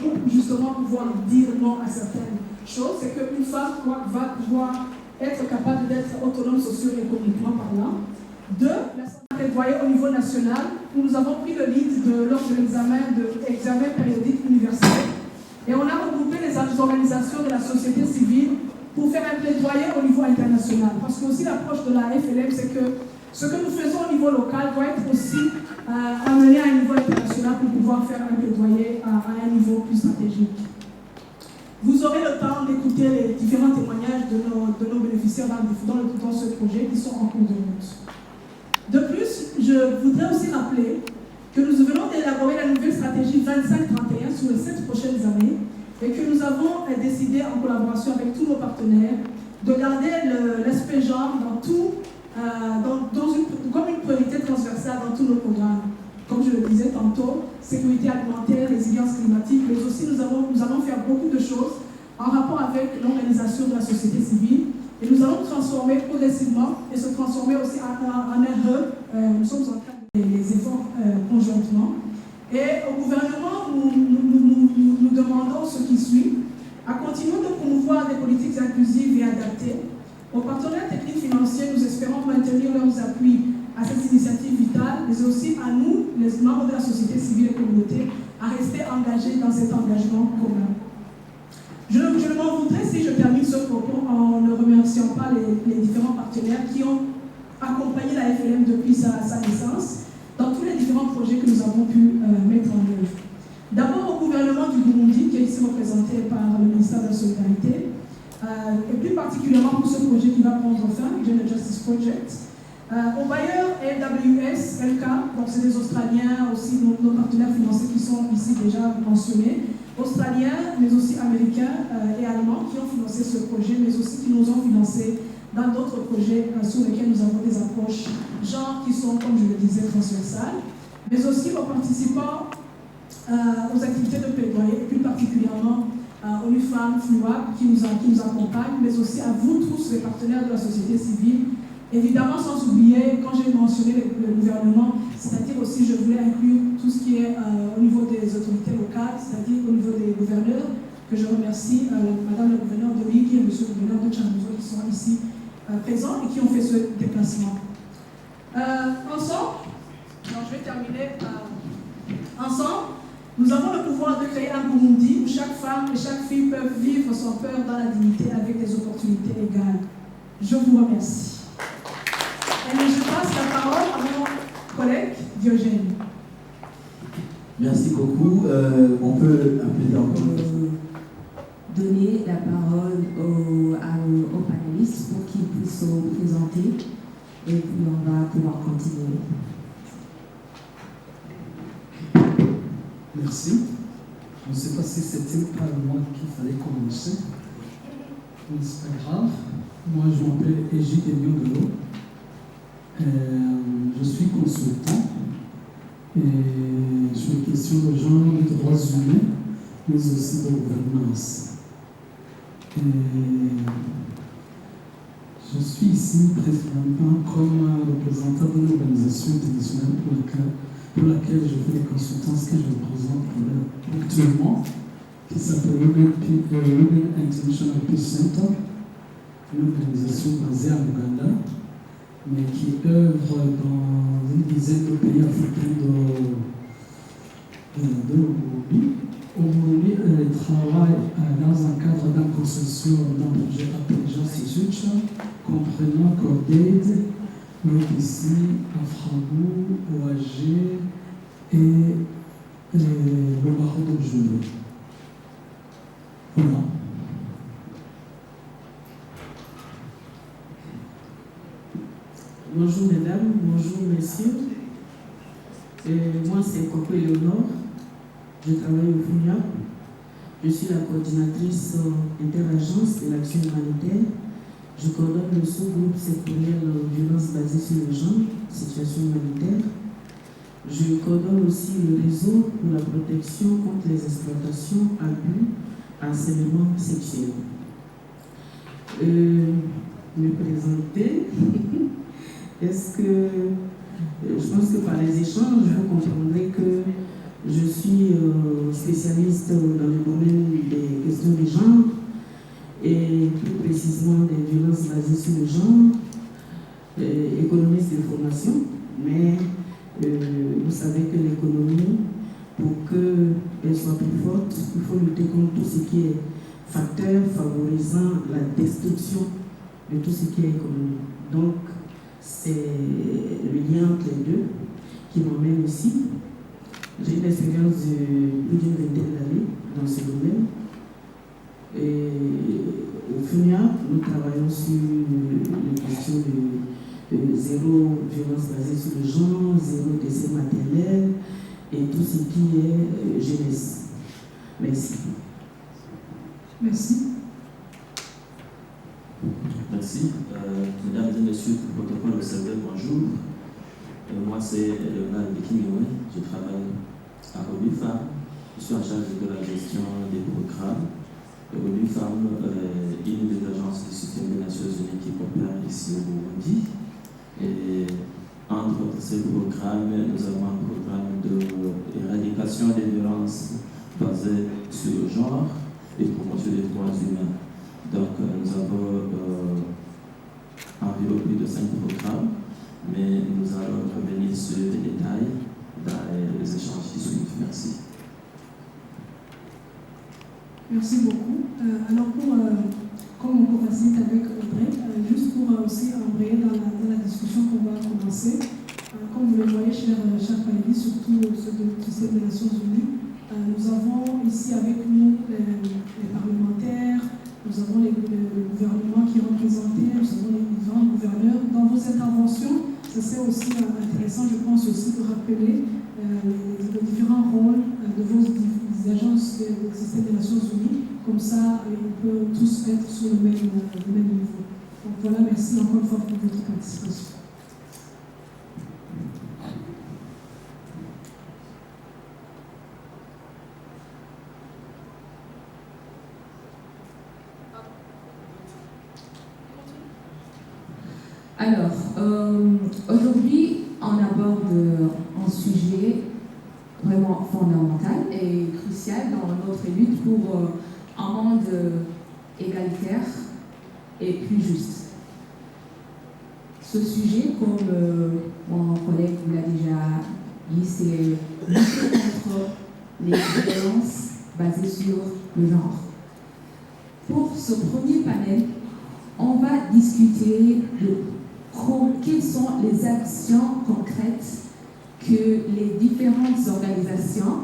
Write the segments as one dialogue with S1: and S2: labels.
S1: pour justement pouvoir dire non à certaines choses, c'est qu'une femme va pouvoir être capable d'être autonome socio-économiquement parlant. Deux, la plaidoyer au niveau national, où nous avons pris le lead lors de l'examen périodique universel. Et on a regroupé les organisations de la société civile pour faire un plaidoyer au niveau international. Parce que aussi l'approche de la FLM, c'est que ce que nous faisons au niveau local doit être aussi amené à un niveau international pour pouvoir faire un plaidoyer à un niveau plus stratégique. Vous aurez le temps d'écouter les différents témoignages de nos bénéficiaires dans ce projet qui sont en cours de route. De plus, je voudrais aussi rappeler que nous venons d'élaborer la nouvelle stratégie 25-31 sur les 7 prochaines années et que nous avons décidé, en collaboration avec tous nos partenaires, de garder l'aspect genre comme une priorité transversale dans tous nos programmes. Comme je le disais tantôt, sécurité alimentaire, résilience climatique, mais aussi nous allons faire beaucoup de choses en rapport avec l'organisation de la société civile. Et nous allons transformer progressivement et se transformer aussi en un hub. Nous sommes en train de faire les efforts conjointement. Et au gouvernement, nous demandons ce qui suit, à continuer de promouvoir des politiques inclusives et adaptées. Aux partenaires techniques financiers, nous espérons maintenir leurs appuis à cette initiative vitale, mais aussi à nous, les membres de la société civile et communauté, à rester engagés dans cet engagement commun. Je ne m'en voudrais si je termine ce propos en ne remerciant pas les différents partenaires qui ont accompagné la FLM depuis sa naissance dans tous les différents projets que nous avons pu mettre en œuvre. D'abord au gouvernement du Burundi, qui est ici représenté par le ministère de la Solidarité, et plus particulièrement pour ce projet qui va prendre fin, Gender Justice Project. Aux bailleurs AWS, LK, donc c'est des Australiens, aussi nos partenaires financiers qui sont ici déjà mentionnés, Australiens, mais aussi Américains et Allemands qui ont financé ce projet, mais aussi qui nous ont financé dans d'autres projets sur lesquels nous avons des approches genre qui sont, comme je le disais, transversales, mais aussi aux participants aux activités de plaidoyer, et plus particulièrement aux femmes FLUAP qui nous accompagnent, mais aussi à vous tous, les partenaires de la société civile. Évidemment, sans oublier, quand j'ai mentionné le gouvernement, c'est-à-dire aussi, je voulais inclure tout ce qui est au niveau des autorités locales, c'est-à-dire au niveau des gouverneurs, que je remercie Madame le gouverneur de Ligi et Monsieur le gouverneur de Tchanouzo qui sont ici présents et qui ont fait ce déplacement. Ensemble, alors je vais terminer ensemble, nous avons le pouvoir de créer un Burundi où chaque femme et chaque fille peuvent vivre sans peur dans la dignité avec des opportunités égales. Je vous remercie. Et je passe la parole à mon collègue Diogène.
S2: Merci beaucoup. On peut appeler encore.
S3: Donner la parole aux panélistes pour qu'ils puissent se présenter et puis on va pouvoir continuer.
S4: Merci. Je ne sais pas si c'était pas moi qu'il fallait commencer, mais c'est pas grave. Moi, je m'appelle Égide Niodolo. Je suis consultant et sur les questions de genre, de droits humains, mais aussi de gouvernance. Et je suis ici précisément comme représentant d'une organisation internationale pour laquelle je fais les consultances que je représente actuellement, qui s'appelle Women International Peace Center, une organisation basée en Ouganda, mais qui œuvre dans une dizaine de pays africains de Burundi. Au Burundi, elle travaille dans un cadre d'un consortium d'un projet appelé Justice Future, comprenant CORDAID, l'OPC, Afrabou, OAG et le Barreau de Juillet. Voilà.
S5: Bonjour mesdames, bonjour messieurs. Moi c'est Coco Eleonore, je travaille au FUNIA. Je suis la coordinatrice interagence de l'action humanitaire. Je coordonne le sous-groupe sectoriel violence basée sur le genre, situation humanitaire. Je coordonne aussi le réseau pour la protection contre les exploitations, abus, harcèlement sexuel. Me présenter. Est-ce que, je pense que par les échanges, vous comprendrez que je suis spécialiste dans le domaine des questions de genre et plus précisément des violences basées sur le genre, économiste de formation, mais vous savez que l'économie, pour qu'elle soit plus forte, il faut lutter contre tout ce qui est facteur favorisant la destruction de tout ce qui est économie. Donc, c'est le lien entre les deux qui m'emmène ici. J'ai une expérience de plus d'une vingtaine d'années dans ce domaine. Et au FUNIA, nous travaillons sur les questions de zéro violence basée sur le genre, zéro décès maternel et tout ce qui est jeunesse. Merci.
S1: Merci.
S6: Merci. Mesdames et messieurs, pour le protocole, vous savez, bonjour. Moi, c'est Leonard Bekingwe. Je travaille à Revue-Femme. Je suis en charge de la gestion des programmes. Revue-Femme est une des agences du système des Nations Unies qui opère ici au Burundi. Et entre ces programmes, nous avons un programme d'éradication des violences basées sur le genre et promotion des droits humains. Donc, nous avons environ plus de 5 programmes, mais nous allons revenir sur les détails dans les échanges qui suivent. Merci.
S1: Merci beaucoup. Alors, comme on co-facilite avec Audrey, juste pour aussi embrayer dans la discussion qu'on va commencer, comme vous le voyez, chers panélistes, surtout ceux du système des Nations Unies, nous avons ici avec nous les parlementaires, nous avons le gouvernement qui est représenté, nous avons les différents gouverneurs. Dans vos interventions, ce serait aussi intéressant, je pense aussi, de rappeler les différents rôles de vos agences du système des Nations Unies. Comme ça, on peut tous être sur le même niveau. Donc voilà, merci encore une fois pour votre participation.
S3: Alors, aujourd'hui, on aborde un sujet vraiment fondamental et crucial dans notre lutte pour un monde égalitaire et plus juste. Ce sujet, comme mon collègue vous l'a déjà dit, c'est lutter contre les violences basées sur le genre. Pour ce premier panel, on va discuter de quelles sont les actions concrètes que les différentes organisations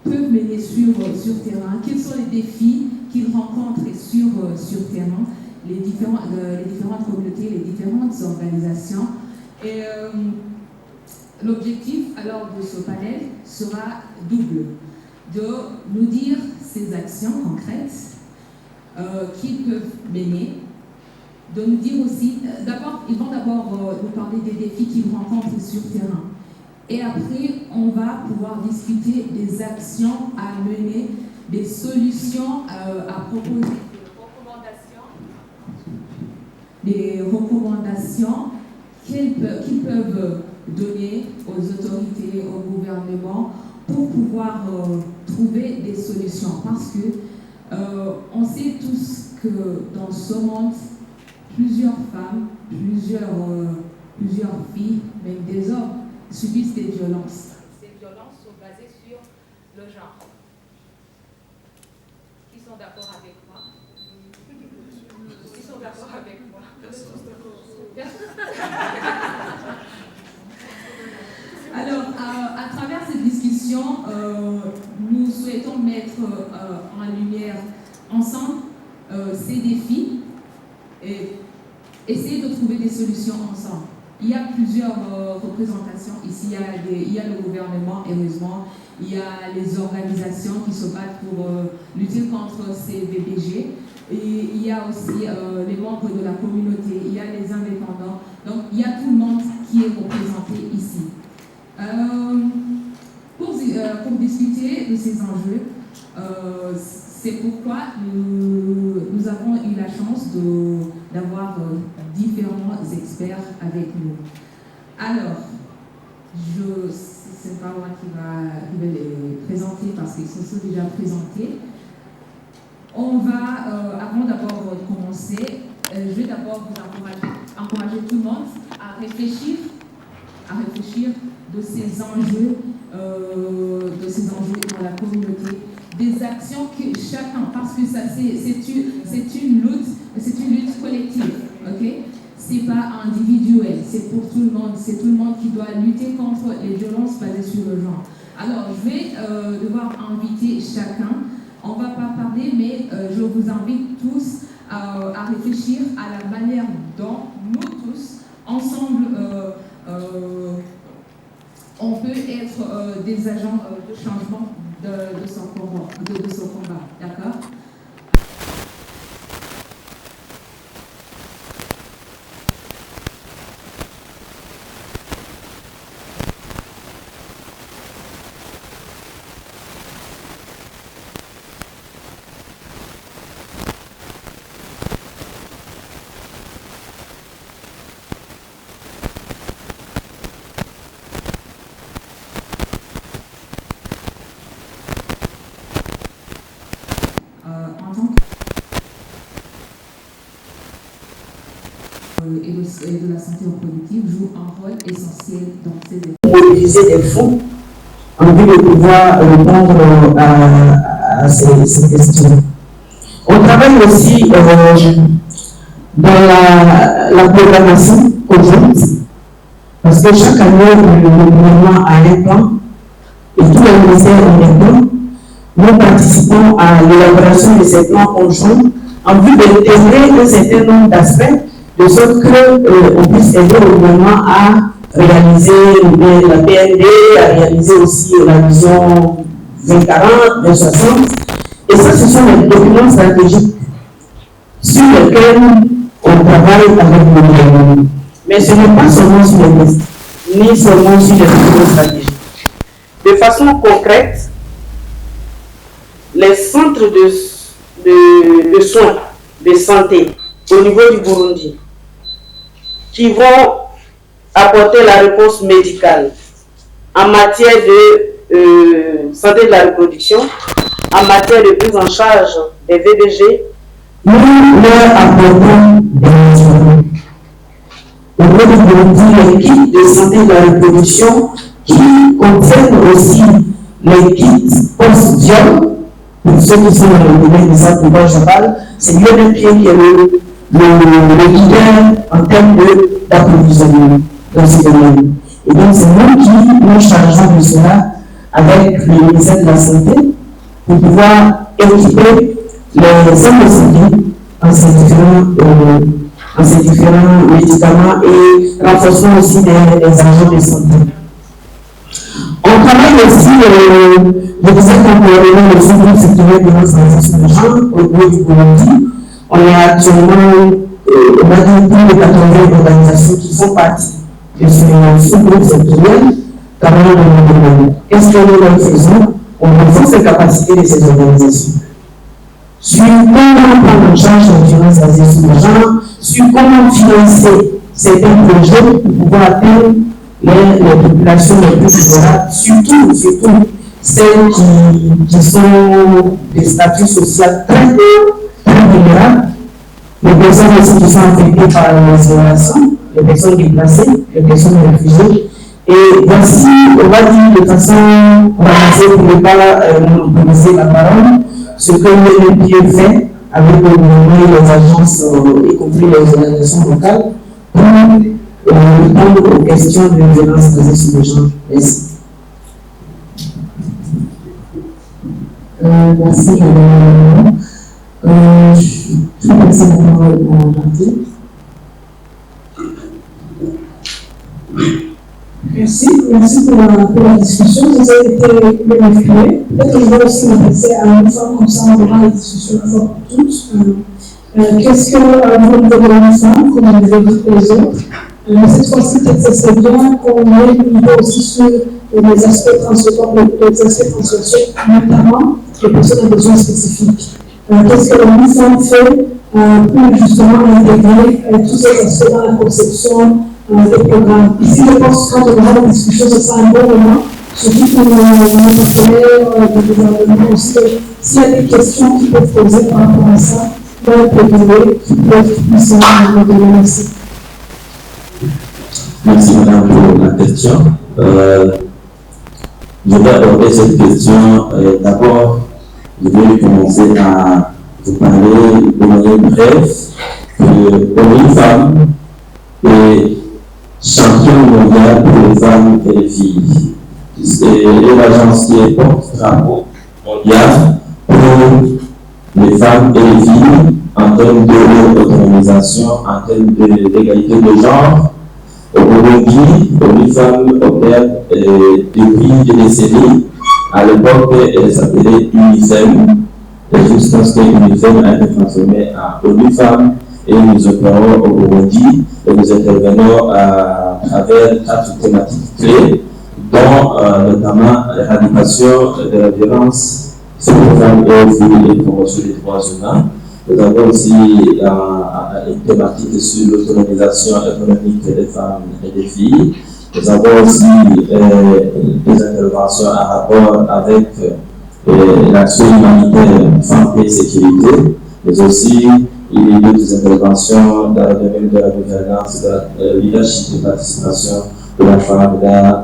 S3: peuvent mener sur terrain, quels sont les défis qu'ils rencontrent sur terrain, les différentes communautés, les différentes organisations. Et l'objectif alors de ce panel sera double, de nous dire ces actions concrètes qu'ils peuvent mener, de nous dire aussi, ils vont d'abord nous parler des défis qu'ils rencontrent sur terrain. Et après, on va pouvoir discuter des actions à mener, des solutions à proposer, des recommandations qu'ils peuvent donner aux autorités, au gouvernement, pour pouvoir trouver des solutions. Parce que on sait tous que dans ce monde, plusieurs femmes, plusieurs filles, même des hommes, subissent des violences. Ces violences sont basées sur le genre. Qui sont d'accord avec moi? Qui sont d'accord avec moi? Alors, à travers cette discussion, nous souhaitons mettre en lumière ensemble ces défis et essayer de trouver des solutions ensemble. Il y a plusieurs représentations ici. Il y a le gouvernement, heureusement. Il y a les organisations qui se battent pour lutter contre ces VBG. Et il y a aussi les membres de la communauté. Il y a les indépendants. Donc, il y a tout le monde qui est représenté ici. Pour discuter de ces enjeux, c'est pourquoi nous avons eu la chance d'avoir différents experts avec nous. Alors, ce n'est pas moi qui vais les présenter parce qu'ils se sont déjà présentés. On va, avant d'abord de commencer, je vais d'abord vous encourager tout le monde à réfléchir de ces enjeux dans la communauté, des actions que chacun, parce que ça c'est une lutte collective, ok? C'est pas individuel, c'est pour tout le monde, c'est tout le monde qui doit lutter contre les violences basées sur le genre. Alors je vais devoir inviter chacun. On ne va pas parler, mais je vous invite tous à réfléchir à la manière dont nous tous, ensemble, on peut être des agents de changement de son combat. D'accord? Et de la santé reproductive joue un rôle essentiel dans ces efforts.
S7: Mobiliser des fonds en vue de pouvoir répondre à ces questions. On travaille aussi dans la programmation conjointe, parce que chaque année, le gouvernement a un plan et tous les ministères ont un plan. Nous participons à l'élaboration de ces plans conjoints en vue d'intégrer un certain nombre d'aspects de sorte qu'on puisse aider le gouvernement à réaliser la PND, à réaliser aussi la vision 2040, 2060. Et ça, ce sont les documents stratégiques sur lesquels on travaille avec le gouvernement. Mais ce n'est pas seulement sur les listes, ni seulement sur les documents stratégiques. De façon concrète, les centres de soins, de santé au niveau du Burundi, qui vont apporter la réponse médicale en matière de santé de la reproduction, en matière de prise en charge des VBG, nous leur apportons des médicaments. Au niveau du Burundi, les kits de santé de la reproduction qui contiennent aussi les kits post-viol, pour ceux qui sont dans le domaine des actes de je parle, c'est l'UNFPA qui est le leader en termes d'approvisionnement dans ce domaine. Et donc, c'est nous qui nous chargeons de cela avec le ministère de la Santé pour pouvoir équiper les centres de santé en ces différents médicaments et renforçons aussi des agents de santé. On travaille aussi, je disais qu'on peut le sous-groupe sectoriel de transition de genre au niveau du Burundi. On est actuellement, on a dit plus de 80 organisations qui font partie de ce sous-groupe sectoriel, carrément dans le domaine. Qu'est-ce que nous faisons? On renforce les capacités de ces organisations. Sur comment prendre en charge les violences basées sur le genre, sur comment financer certains projets pour pouvoir atteindre les populations les plus vulnérables, surtout celles qui sont des statuts sociaux très vulnérables, les personnes aussi qui sont affectées par l'isolation, les personnes déplacées, les personnes réfugiées. Et voici, on va dire de façon organisée pour ne pas monopoliser la parole, ce que l'UNFPA fait avec le gouvernement et les agences, y compris les organisations locales, pour répondre aux questions de violence basée sur le genre. Merci. Merci, madame. Je vais passer la parole à Martine.
S1: Merci pour la discussion. Vous avez été bien exprimé. Peut-être que je vais aussi m'adresser à une femme comme ça, on aura la discussion une fois pour toutes. Qu'est-ce que vous me demandez une femme, comme vous avez dit les autres? Cette fois-ci, peut-être que ce serait bien qu'on ait une idée aussi sur les aspects transsexuels, notamment les personnes à besoins spécifiques. Qu'est-ce que la femme fait pour justement intégrer tous ces aspects dans la conception des programmes? Ici, je pense que quand on aura la discussion, ce sera un bon moment surtout pour nos partenaires du gouvernement aussi. S'il y a des questions qui peuvent poser par rapport à ça, dans le PDG, qui peuvent puissent nous donner. Merci.
S6: Merci madame pour la question. Je vais aborder cette question. D'abord, je vais commencer à vous parler de manière brève que ONU-Femmes est champion mondial pour les femmes et les filles. C'est l'agence qui porte-drapeau mondial pour les femmes et les filles en termes d'autonomisation, en termes d'égalité de genre. Au Burundi, ONU-Femmes opère depuis des décennies. À l'époque, elle s'appelait UNIFEM. Jusqu'à ce que UNIFEM a été transformée en ONU-Femmes. Et nous opérons au Burundi et nous intervenons à travers 4 thématiques clés, dont notamment l'éradication de la violence sur les femmes et les filles et la promotion des droits humains. Nous avons aussi une thématique sur l'autonomisation économique des femmes et des filles. Nous avons aussi des interventions en rapport avec l'action humanitaire, santé et sécurité, mais aussi il y a d'autres interventions dans le domaine de la gouvernance, de la leadership et participation de la femme dans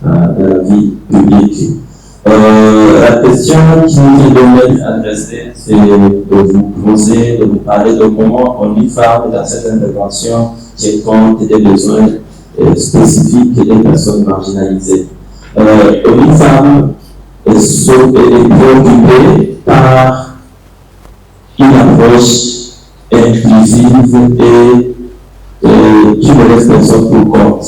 S6: la vie publique. La question qui nous est adressée, c'est de vous poser, de vous parler de comment ONU-Femmes dans cette intervention tient compte des besoins spécifiques des personnes marginalisées. ONU-Femmes est préoccupée par une approche inclusive et qui ne laisse personne pour compte.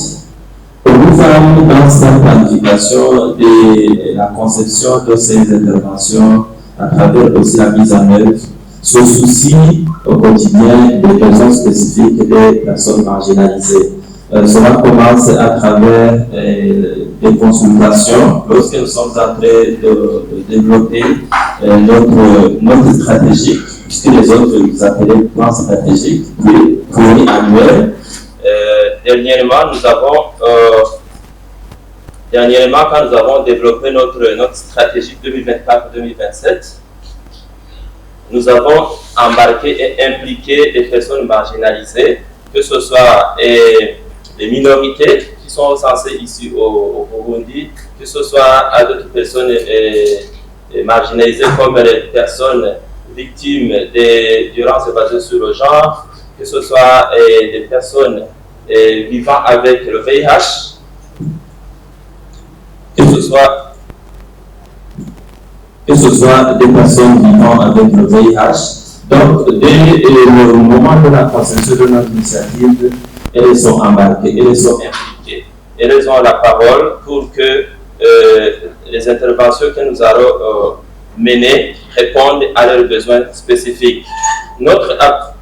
S6: ONU-Femmes, dans sa planification de la conception de ces interventions, à travers aussi la mise en œuvre, se soucie au quotidien des besoins spécifiques des personnes marginalisées. Cela commence à travers des consultations. Lorsque nous sommes en train de développer notre stratégie, puisque les autres nous appellent plan stratégique, pluriannuel. Dernièrement, quand nous avons développé notre stratégie 2024-2027, nous avons embarqué et impliqué les personnes marginalisées, que ce soit les minorités qui sont censées ici au Burundi, que ce soit d'autres personnes marginalisées comme les personnes victimes des violences basées sur le genre, que ce soit des personnes vivant avec le VIH, que ce soit des personnes vivant avec le VIH. Donc, dès le moment de la conception de notre initiative, elles sont embarquées, elles sont impliquées. Elles ont la parole pour que les interventions que nous allons mener répondent à leurs besoins spécifiques. Notre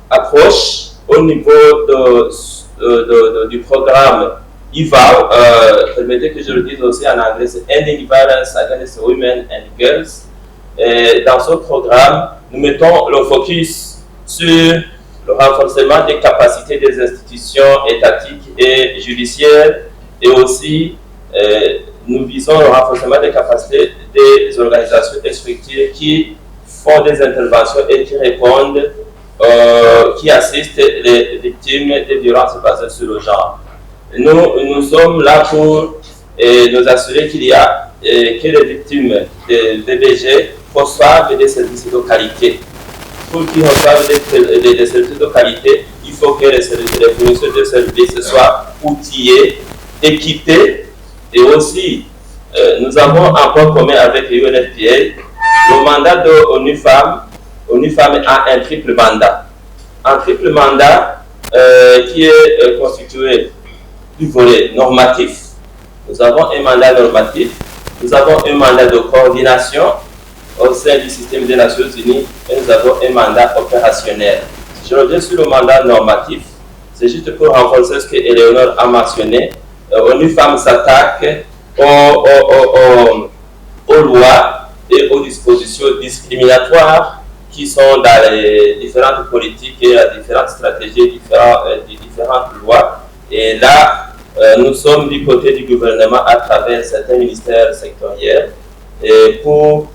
S6: approche au niveau du programme IVAL, permettez que je le dise aussi en anglais, c'est Ending Violence Against Women and Girls. Et dans ce programme, nous mettons le focus sur le renforcement des capacités des institutions étatiques et judiciaires et aussi nous visons le renforcement des capacités des organisations et structures qui font des interventions et qui répondent, qui assistent les victimes des violences basées sur le genre. Nous sommes là pour nous assurer que les victimes de VBG reçoivent des services de qualité. Pour qu'ils reçoivent des services de qualité, il faut que les fournisseurs de services soient outillés, équipés, et aussi nous avons un point commun avec UNFPA. Le mandat de ONU-Femmes a un triple mandat. Un triple mandat qui est constitué du volet normatif. Nous avons un mandat normatif, nous avons un mandat de coordination au sein du système des Nations Unies et nous avons un mandat opérationnel. Si je reviens sur le mandat normatif, c'est juste pour renforcer ce que Éléonore a mentionné. ONU-Femmes s'attaque aux lois et aux dispositions discriminatoires qui sont dans les différentes politiques et les différentes stratégies des différentes lois. Et là, nous sommes du côté du gouvernement à travers certains ministères sectoriels et pour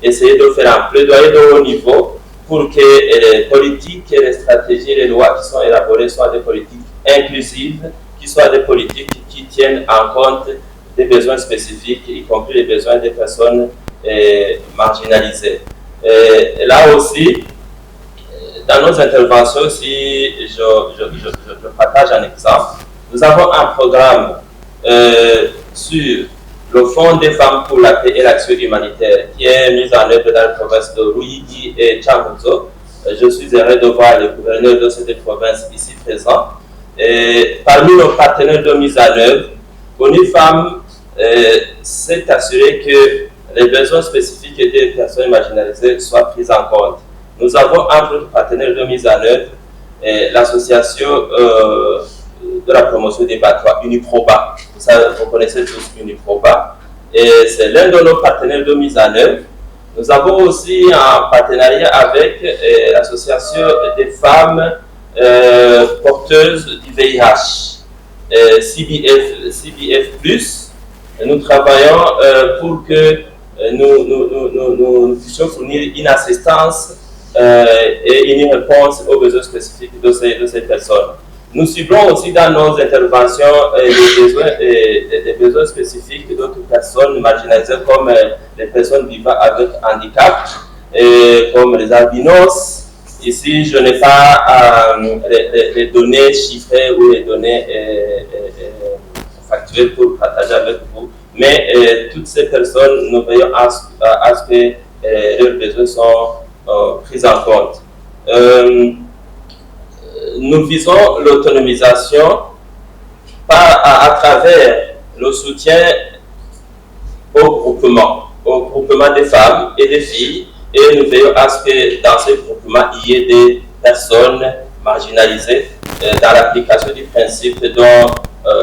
S6: essayer de faire un plaidoyer de haut niveau pour que les politiques, les stratégies, les lois qui sont élaborées soient des politiques inclusives, qui soient des politiques qui tiennent en compte des besoins spécifiques, y compris les besoins des personnes marginalisées. Et là aussi, dans nos interventions, si je partage un exemple, nous avons un programme sur le Fonds des femmes pour la paix et l'action humanitaire qui est mis en œuvre dans la province de Ruyigi et Changuzo. Je suis heureux de voir le gouverneur de cette province ici présent. Et parmi nos partenaires de mise en œuvre, ONU Femmes s'est assuré que les besoins spécifiques des personnes marginalisées soient pris en compte. Nous avons entre autres partenaires de mise en œuvre l'association de la promotion des batois, Uniproba. Vous connaissez tous Uniproba. Et c'est l'un de nos partenaires de mise en œuvre. Nous avons aussi un partenariat avec l'association des femmes porteuses du VIH, CBF+. Nous travaillons pour que nous puissions fournir une assistance et une réponse aux besoins spécifiques de ces personnes. Nous ciblons aussi dans nos interventions les besoins spécifiques d'autres personnes marginalisées comme les personnes vivant avec handicap, comme les albinos. Ici, je n'ai pas les données chiffrées ou les données factuelles pour partager avec vous, mais toutes ces personnes, nous veillons à ce que leurs besoins sont pris en compte. Nous visons l'autonomisation à travers le soutien au groupement des femmes et des filles, et nous veillons à ce que dans ces groupements, il y ait des personnes marginalisées dans l'application du principe dont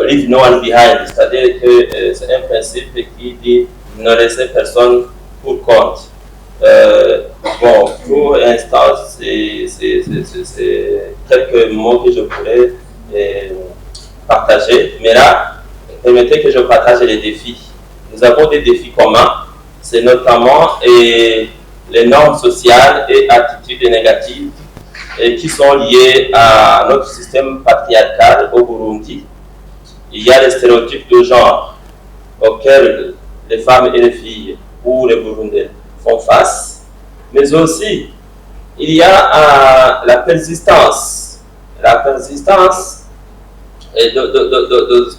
S6: leave no one behind, c'est-à-dire que c'est un principe qui dit ne laisser personne pour compte. Bon, pour l'instant, c'est quelques mots que je pourrais partager, mais là, permettez que je partage les défis. Nous avons des défis communs, c'est notamment les normes sociales et attitudes négatives qui sont liées à notre système patriarcal au Burundi. Il y a les stéréotypes de genre auxquels les femmes et les filles ou les Burundais font face, mais aussi il y a la persistance de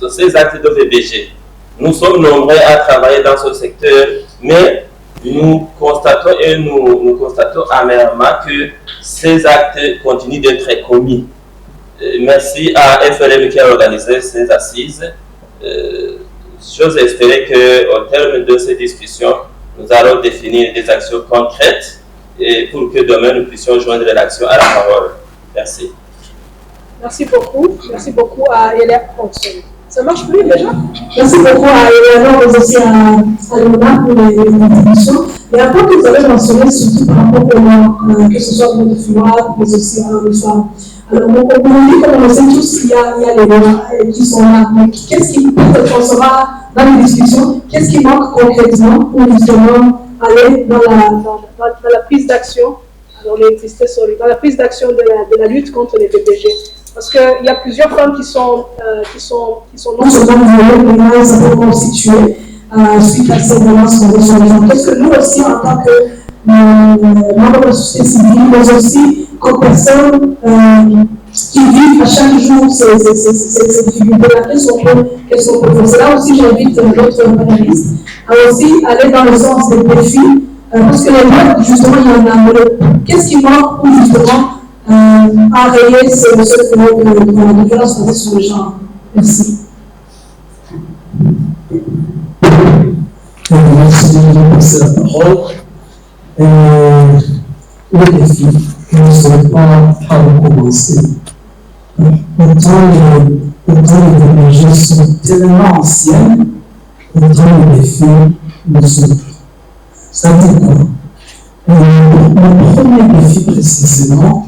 S6: ces actes de VBG. Nous sommes nombreux à travailler dans ce secteur, mais nous constatons amèrement que ces actes continuent d'être commis. Merci à FLM qui a organisé ces assises. J'ose espérer qu'au terme de ces discussions, nous allons définir des actions concrètes et pour que demain nous puissions joindre l'action à la parole. Merci.
S1: Merci beaucoup à Hélène Fonction. Ça marche plus déjà? Merci beaucoup à Hélène, mais aussi à Léonard pour les contributions. Et après que vous avez mentionné surtout par rapport au que ce soit pour les filles, mais aussi à les femmes. Alors, on dit, comme on le sait tous, il y a les lois qui sont là. Mais qu'est-ce qui peut-être on sera dans les discussions, qu'est-ce qui manque concrètement pour justement aller dans la prise d'action, dans la prise d'action de la lutte contre les VBG? Parce qu'il y a plusieurs femmes qui sont non seulement violées, mais elles sont constituées suite à ces violences sur les gens. Qu'est-ce que nous aussi, en tant que membres de la société civile, mais aussi comme personnes qui vivent à chaque jour ces difficultés-là, qu'est-ce qu'on peut faire? C'est là aussi j'invite d'autres panélistes à aussi aller dans le sens des défis, parce que les modes, justement, il y en a. Qu'est-ce qui manque pour justement enrayer ce phénomène de violence basée sur le genre? Merci.
S4: Merci de passer la parole. Le défi que nous ne savons pas recommencer. Autant les VBG sont tellement anciennes, autant les défis ne sont plus. Ça dit quoi? Le premier défi précisément,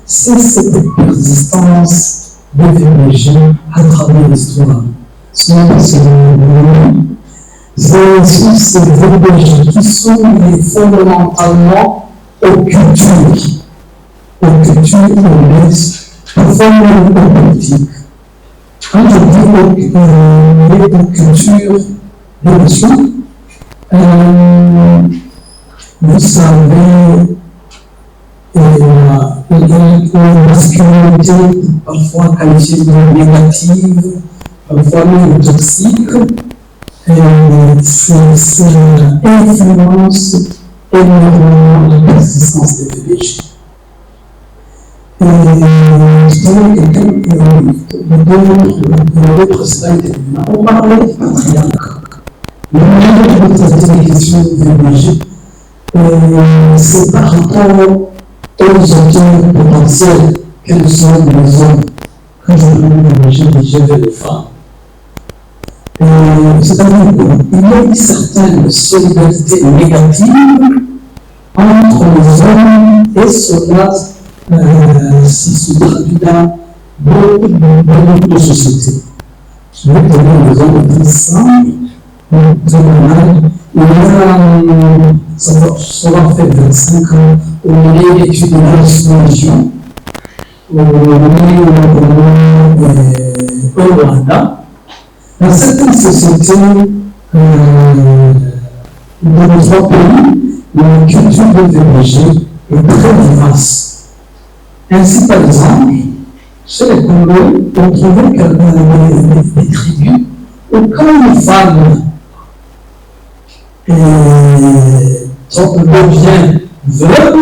S4: c'est cette persistance des VBG à travers l'histoire. c'est ces VBG qui sont liés fondamentalement aux cultures humaines, parfois même aux politiques. Quand je dis aux cultures des nations, vous savez, la masculinité, parfois qualifiée de négative, parfois même toxique, c'est influence énormément la persistance des VBG. L'autre slide, on parlait du patriarcat. Le moment où vous avez des questions de VBG, c'est par rapport aux auteurs potentiels que sont les hommes. Quand je parle de VBG vers les femmes. C'est-à-dire qu'il y a une certaine solidarité négative entre les hommes et cela se traduit dans beaucoup de sociétés. Je vais donner un exemple très simple, très banal. Il y a, ça va faire 25 ans, au milieu d'études de la religion, au Rwanda. Dans certaines sociétés de notre pays, la culture de VBG est très vivace. Ainsi, par exemple, chez les Congolais, on trouvait des tribus où quand une femme devient veuve,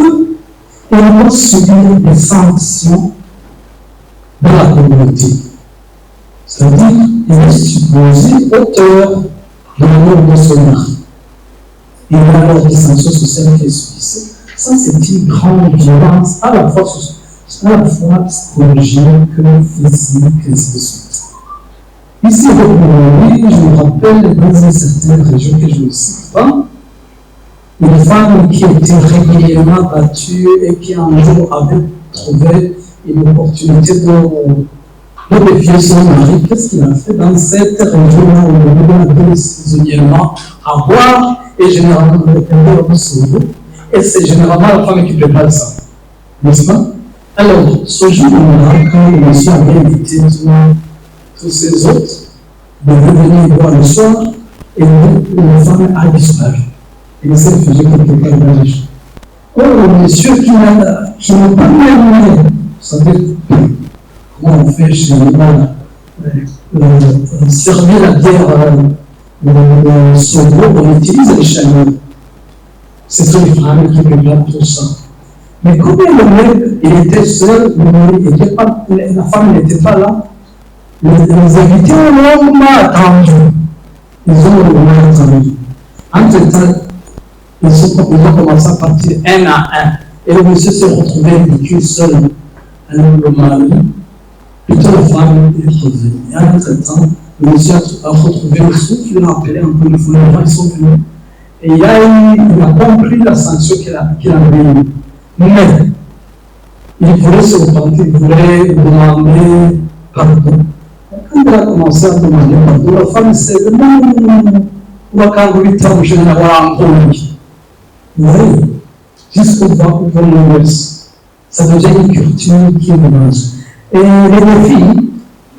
S4: elle doit subir des sanctions de la communauté. C'est-à-dire qu'elle est supposée auteur de la mort de son mari. Et il y a alors des sanctions sociales qui subissent. Ça, c'est une grande violence, à la fois psychologique, physique, et ainsi de suite. Ici, au Burundi, je me rappelle dans certaines régions que je ne cite pas, une femme qui était régulièrement battue et qui un jour avait trouvé une opportunité de défier son mari. Qu'est-ce qu'il a fait dans cette région-là où on a donné saisonnièrement à boire et généralement on sauver. Et c'est généralement la femme qui prépare ça. N'est-ce pas? Alors, ce jour-là, quand le monsieur avait invité tous ces autres de venir boire le soir, et la femme a disparu. Et s'est réfugiée quelque part dans les champs. Or, le monsieur qui n'a pas même, vous savez, comment on fait chez nous, servir la bière sur l'eau, on utilise les chanots. Ce sont les femmes qui préparent tout ça. Mais comme le mec, il était seul, la femme n'était pas là, les invités ont longuement attendu. Ils ont longuement attendu. Entre-temps, ils ont commencé à partir un à un. Et le monsieur s'est retrouvé vécu seul avec le mari. Plutôt la femme est revenue. Et entre-temps, le monsieur a retrouvé le souffle, il a appelé un peu le fou, les gens sont venus. Et il a compris la sanction qu'il avait eue. Mais il voulait se repentir, il voulait demander pardon. Quand il a commencé à demander pardon, la femme s'est dit non, on va quand 8 ans, je vais avoir un problème. Vous voyez, jusqu'au bout de l'ouest, ça devient une culture qui est dommage. Et les défis,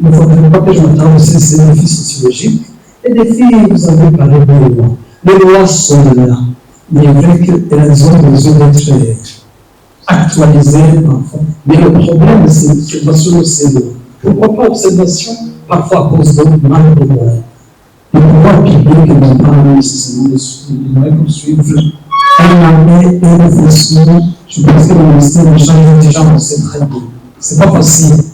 S4: il ne faudrait pas que je m'attarde aussi ces défis sociologiques. Les défis, vous avez parlé des lois. Les lois sont là, mais avec elles ont besoin d'être actualisées parfois. Mais le problème, c'est l'observation de ces lois. Pourquoi pas observation? Parfois à cause de manque de moyens. Le pouvoir public n'a pas nécessairement de moyens pour suivre un armée et un fonctionnement. Je pense que le ministère de l'échange des gens sait très bien. C'est pas facile.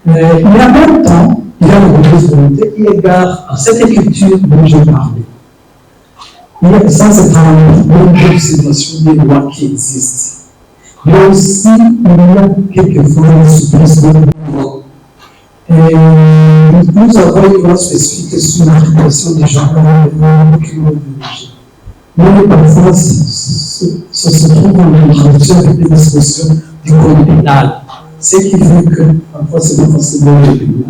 S4: Mais en même temps, il y a une mauvaise volonté qui égare à cette écriture dont j'ai parlé. Ça, c'est un bon observation des lois qui existent. Mais aussi, il y a quelquefois une souplesse de droit. Nous avons une loi spécifique sur l'arrestation des gens dans le document de l'objet. Mais parfois, ça se trouve en contradiction avec les dispositions du code pénal. Ce qui fait que parfois c'est pas facile de le.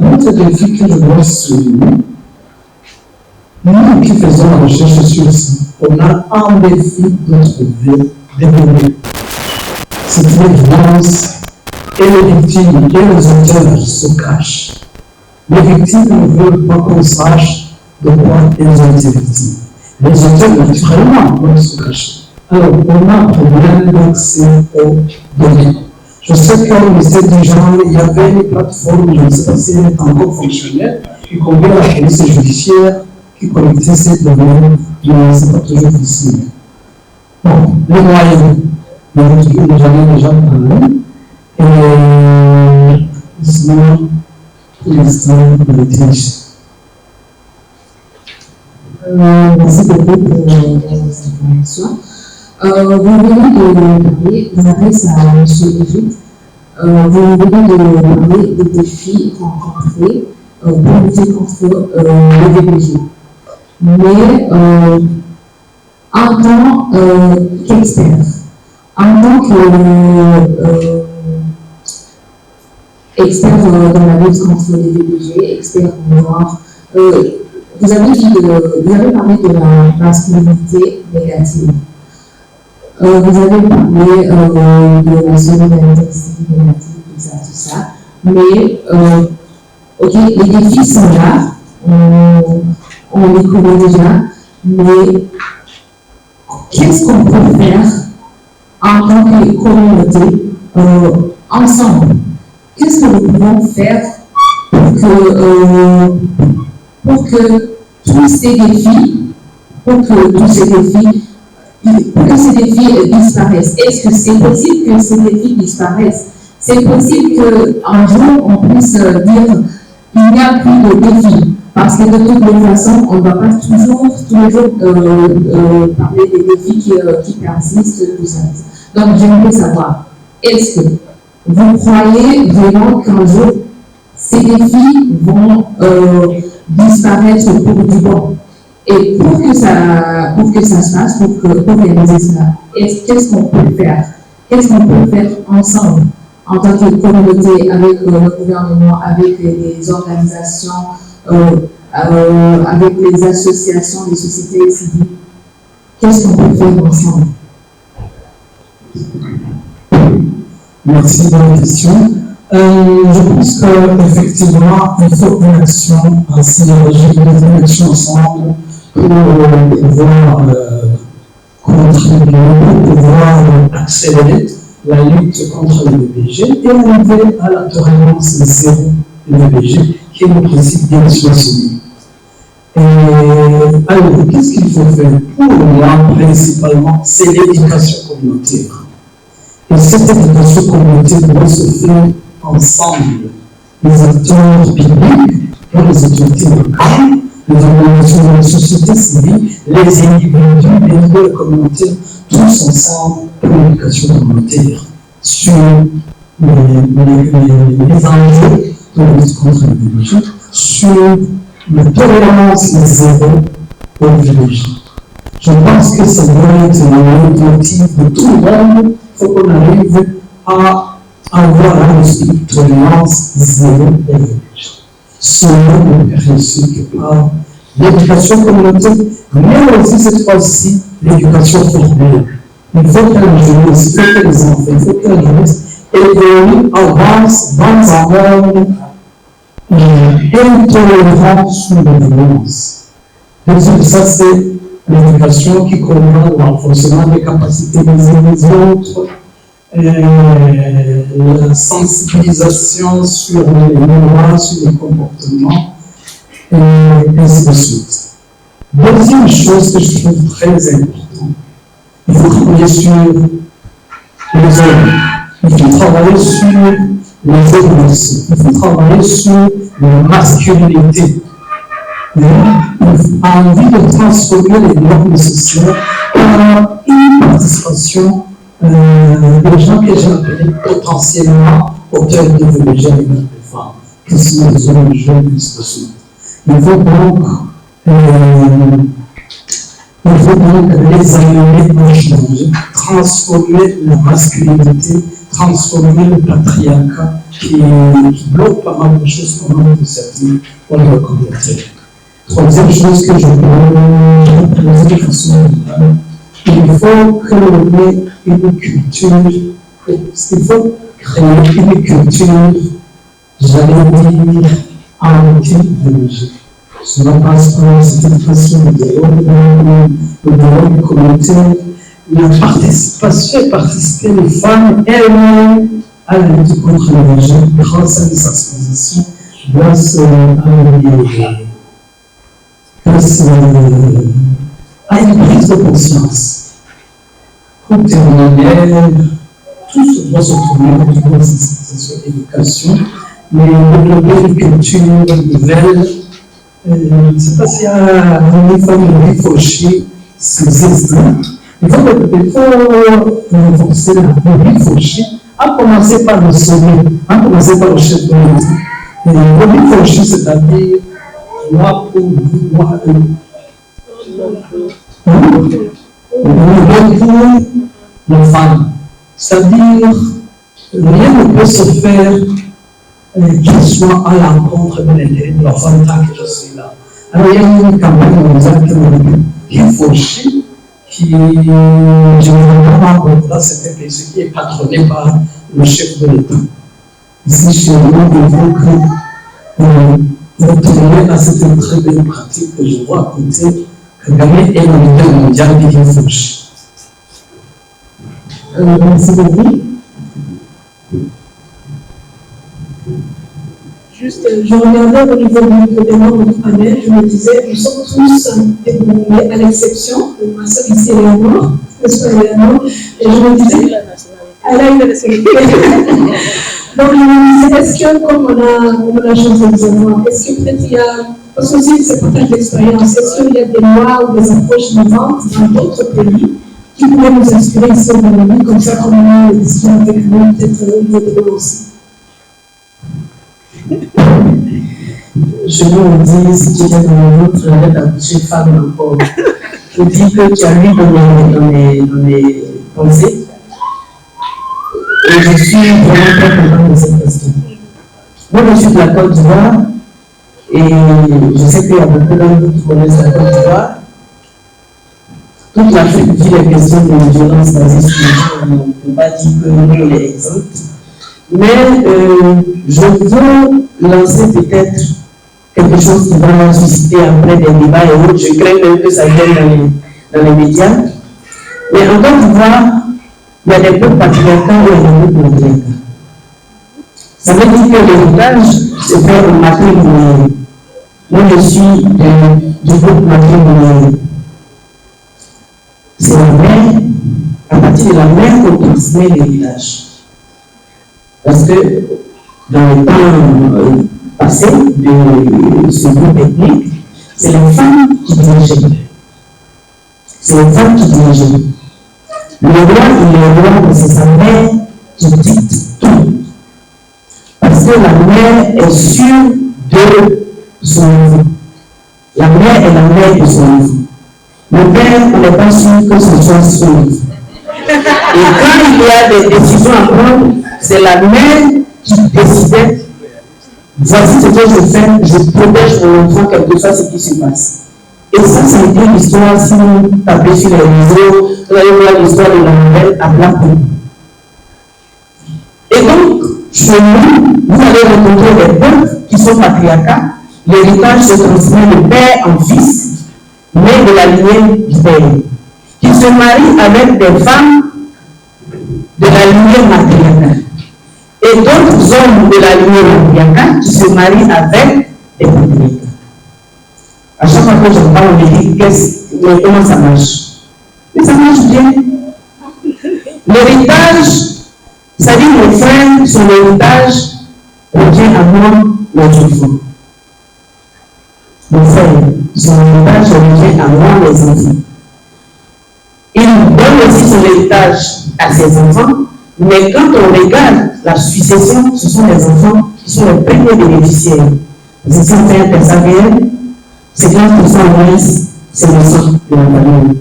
S4: Un autre défi que je dois souligner, Nous qui faisons la recherche sur ça, on a un défi de trouver des données. C'est une évidence, et les victimes et les auteurs se cachent. Les victimes ne veulent pas qu'on sache de quoi elles ont été victimes. Les auteurs, naturellement, vont se cacher. Alors, on a un problème d'accès aux données. Je sais qu'au ministère du genre, il y avait une plateforme, je ne sais pas si elle est encore fonctionnelle, qui convient à la police judiciaire qui collectait ces données, mais ce n'est pas toujours possible. Bon, les moyens, j'en ai déjà parlé, et sinon, pour l'instant, on a été
S8: merci beaucoup pour vos informations. Vous venez de parler, je m'adresse à M. Egide, vous venez de parler des défis rencontrés pour lutter contre le VBG. Mais en tant qu'expert, en tant qu'expert dans la lutte contre les VBG, expert en noir, vous avez parlé de la masculinité négative. Vous avez parlé de la solidarité négative, tout ça. Mais, ok, les défis sont là, on les connaît déjà, mais qu'est-ce qu'on peut faire en tant que communauté, ensemble? Qu'est-ce que nous pouvons faire pour que tous ces défis disparaissent? Est-ce que c'est possible que ces défis disparaissent? C'est possible qu'un jour on puisse dire il n'y a plus de défis, parce que de toute façon on ne va pas toujours parler des défis qui persistent, tout ça. Donc j'aimerais savoir, est-ce que vous croyez vraiment qu'un jour ces défis vont disparaître pour du bon? Et pour que ça se passe, pour réaliser cela, qu'est-ce qu'on peut faire? Qu'est-ce qu'on peut faire ensemble, en tant que communauté, avec le gouvernement, avec les organisations, avec les associations, les sociétés civiles? Qu'est-ce qu'on peut faire ensemble?
S4: Merci de la question. Je pense qu'effectivement, il faut une action ainsi une action ensemble pour pouvoir contribuer, pour pouvoir accélérer la lutte contre le VBG et arriver à la tolérance zéro du VBG, qui est le principe bien souligné. Alors, qu'est-ce qu'il faut faire? Pour moi, principalement, c'est l'éducation communautaire. Et cette éducation communautaire doit se faire ensemble. Les acteurs publics, les autorités locales, les organisations de la société civile, les individus, les écoles communautaires, tous ensemble pour l'éducation communautaire sur les enjeux de la lutte contre le VBG, sur la tolérance zéro au VBG. Je pense que ça doit être l'objectif de tout le monde. Il faut qu'on arrive à avoir une tolérance zéro au VBG. Cela nous réussit que par l'éducation communautaire, mais aussi cette fois-ci l'éducation formelle. Il faut que la jeunesse, il faut que les enfants, il faut que la jeunesse évolue, avance dans un monde intolérant sous la violence. Ça, c'est l'éducation qui comprend le renforcement des capacités des uns des autres, la sensibilisation sur les lois, sur les comportements, et ainsi de suite. Deuxième chose que je trouve très importante, il faut travailler sur les hommes, il faut travailler sur les émotions, il faut travailler sur la masculinité. Envie de transformer les normes sociales par une participation des gens que j'ai appelés potentiellement auteurs de VBG avec les femmes, qui sont les hommes jeunes et ainsi de suite. Il faut donc les amener à changer, transformer la masculinité, transformer le patriarcat qui bloque pas mal de choses comme de certains dans leur communauté.
S7: Troisième chose que je peux proposer de façon générale, il faut que l'on ait une culture, il faut créer une culture, j'allais dire, anti-religieux. Cela passe par cette façon de dialogue communautaire, la participation et participer les femmes elles-mêmes à la lutte contre le rejet grâce à des sensibilisations, grâce à une prise de conscience. Pour terminer, tout se doit se tourner autour de la sensibilisation et l'éducation, mais développer une culture nouvelle. Je ne sais pas s'il y a une femme de Rifauchi, c'est existant. Il faut renforcer la Rifauchi, à commencer par le sommet, à commencer par le chef de l'État. Le Rifauchi, c'est-à-dire moi pour vous, moi eux. Les femmes. C'est-à-dire, rien ne peut se faire qu'il soit à l'encontre de l'intérêt de leurs femmes tant que je suis là. Alors, il y a une campagne mondiale qui Rifauchi, qui, généralement, c'est un pays qui est patronné par le chef de l'État. Ici, chez nous, il faut que retourner à cette très belle pratique que je vois à côté, que Kagame est le leader mondial de Rifauchi. Merci beaucoup.
S1: Juste, je regardais au niveau des membres du panel, je me disais, nous sommes tous déterminés, à l'exception de ma soeur ici, Eleanor, et je me disais, elle a eu la nationalité. Donc, je me disais, est-ce que, comme on a la chance de savoir, est-ce que peut-être il y a, parce que aussi c'est partage d'expérience, est-ce qu'il y a des lois ou des approches innovantes dans d'autres pays qui pourraient nous inspirer ici au Burundi, comme ça, comme on a des discussions avec nous, peut-être au niveau de l'eau aussi.
S7: Je vous dis, si tu es dans notre lettre femme encore, je dis que tu as lu dans mes pensées. Et je suis vraiment très contente de cette question. Moi, je suis de la Côte d'Ivoire et je sais qu'il y a beaucoup d'entre vous qui connaissent la Côte d'Ivoire. Toute l'Afrique vit les questions de violence basée sur les gens, on ne peut pas dire que nous est exempte. Mais je veux lancer peut-être quelque chose qui va susciter après des débats et autres. Je crains même que ça vienne dans les médias. Mais en Côte d'Ivoire, il y a des peuples patriarcaux et des peuples matriarcaux. Ça veut dire que l'héritage se fait au matrimonial. Moi, je suis du groupe matrimonial. C'est la mère, à partir de la mère qu'on transmet l'héritage. Parce que dans le temps passé de ce groupe ethnique, c'est les femmes qui dirigeaient. C'est les femmes qui dirigeaient. Le roi, il est roi, mais c'est sa mère qui dicte tout. Parce que la mère est sûre de son enfant. La mère est la mère de son enfant. Le père, on n'est pas sûr que ce soit son enfant. Et quand il y a des décisions à prendre, c'est la mère qui décidait. Voici ce que je fais, je protège mon enfant, quel que soit ce qui se passe. Et ça a été l'histoire, si vous tapez sur les réseaux, vous allez voir l'histoire de la nouvelle à Blackpool. Et donc, chez nous, vous allez rencontrer des peuples qui sont patriarcats. L'héritage se transmet de père en fils, mais de la lignée du père, qui se marient avec des femmes de la lignée matriarcale. Et d'autres hommes de la lignée matriarcale qui se marient avec des patriarcats. À chaque fois que j'en parle, on me dit comment ça marche. Mais ça marche bien. L'héritage, ça dit mon frère, son héritage revient à moi, mon enfant. Mon frère, son héritage revient à moi, mes enfants. Il donne aussi son héritage à ses enfants, mais quand on regarde la succession, ce sont les enfants qui sont les premiers bénéficiaires. C'est ça, fait un personne réel. C'est 15% en moins, c'est le sang de la famille.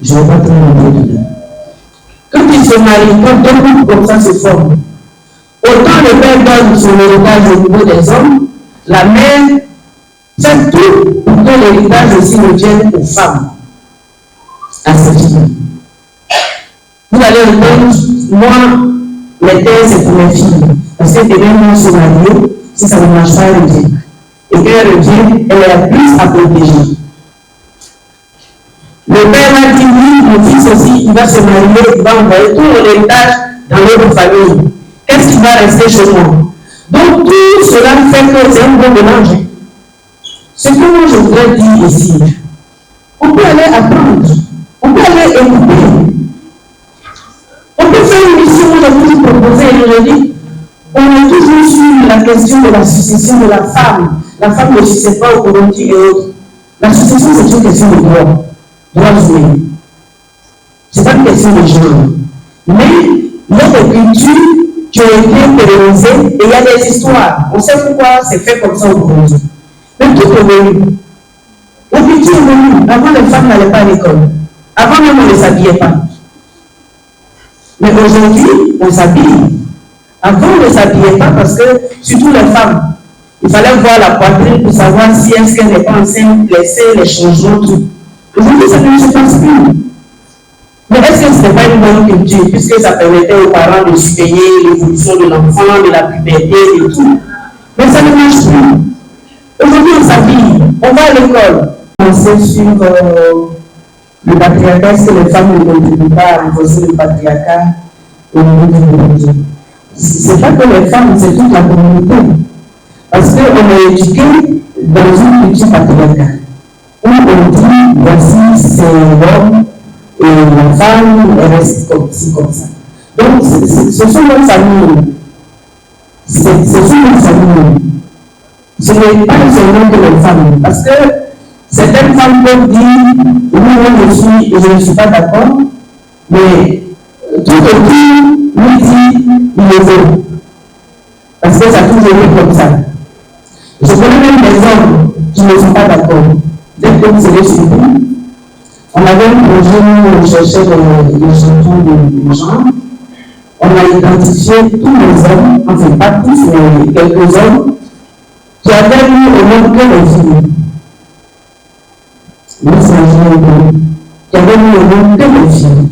S7: Je ne vais pas trop m'entendre dedans. Quand ils se marient, quand deux couples comme ça se forment, autant le père donne son héritage au niveau des hommes, la mère Faites tout pour que l'héritage aussi revienne aux femmes, à cette fille. Vous allez entendre, moi, les terres, c'est pour mes filles. Parce que demain, moi, se marier, si ça ne marche pas, elle revient. Et quand elle revient, elle est la plus à protéger. Le père m'a dit, oui, mon fils aussi, il va se marier, il va envoyer tout l'héritage dans l'autre famille. Qu'est-ce qui va rester chez moi? Donc, tout cela fait que c'est un bon mélange. Ce que moi, je voudrais dire ici, on peut aller apprendre, on peut aller écouter. On peut faire une mission, je vous proposer, je dis, on a toujours su la question de la succession de la femme. La femme ne succède pas au Burundi et autres. La succession, c'est une question de droit. Droit humain. Ce n'est pas une question de genre. Mais il y a des cultures qui ont été pérennisées et il y a des histoires. On sait pourquoi c'est fait comme ça au Burundi. Mais tout est venu. La culture est venue. Avant, les femmes n'allaient pas à l'école. Avant même, on ne les habillait pas. Mais aujourd'hui, on s'habille. Avant, on ne s'habillait pas parce que, surtout les femmes, il fallait voir la poitrine pour savoir si est-ce qu'elle n'est pas enceinte, laisser les changements, tout. Aujourd'hui, ça ne se passe plus. Mais est-ce que ce n'est pas une bonne culture, puisque ça permettait aux parents de surveiller l'évolution de l'enfant, de la puberté et tout. Mais ça ne marche plus. Aujourd'hui, on s'habille, on va à l'école. On sait sur le patriarcat, est-ce que les femmes ne contribuent pas à renforcer le patriarcat au niveau du Burundi? Ce n'est pas que les femmes, c'est toute la communauté. Parce qu'on est éduqué dans une culture patriarcale. Où on dit, voici, c'est l'homme et la femme, elle reste comme ci, comme ça. Donc, ce sont nos familles. Ce sont nos familles. Ce n'est pas seulement que les femmes. Parce que certaines femmes peuvent dire, oui, moi je ne suis pas d'accord, mais tout autour lui dit, il le veut. Parce que ça a toujours été comme ça. Je connais même des hommes qui ne sont pas d'accord. Dès que vous serez suivis, on avait un projet où on cherchait les champions de genre. On a identifié tous les hommes, enfin pas tous, mais quelques hommes, qui avaient eu au même que les filles. Nous, c'est un général qui avaient eu au même que les filles,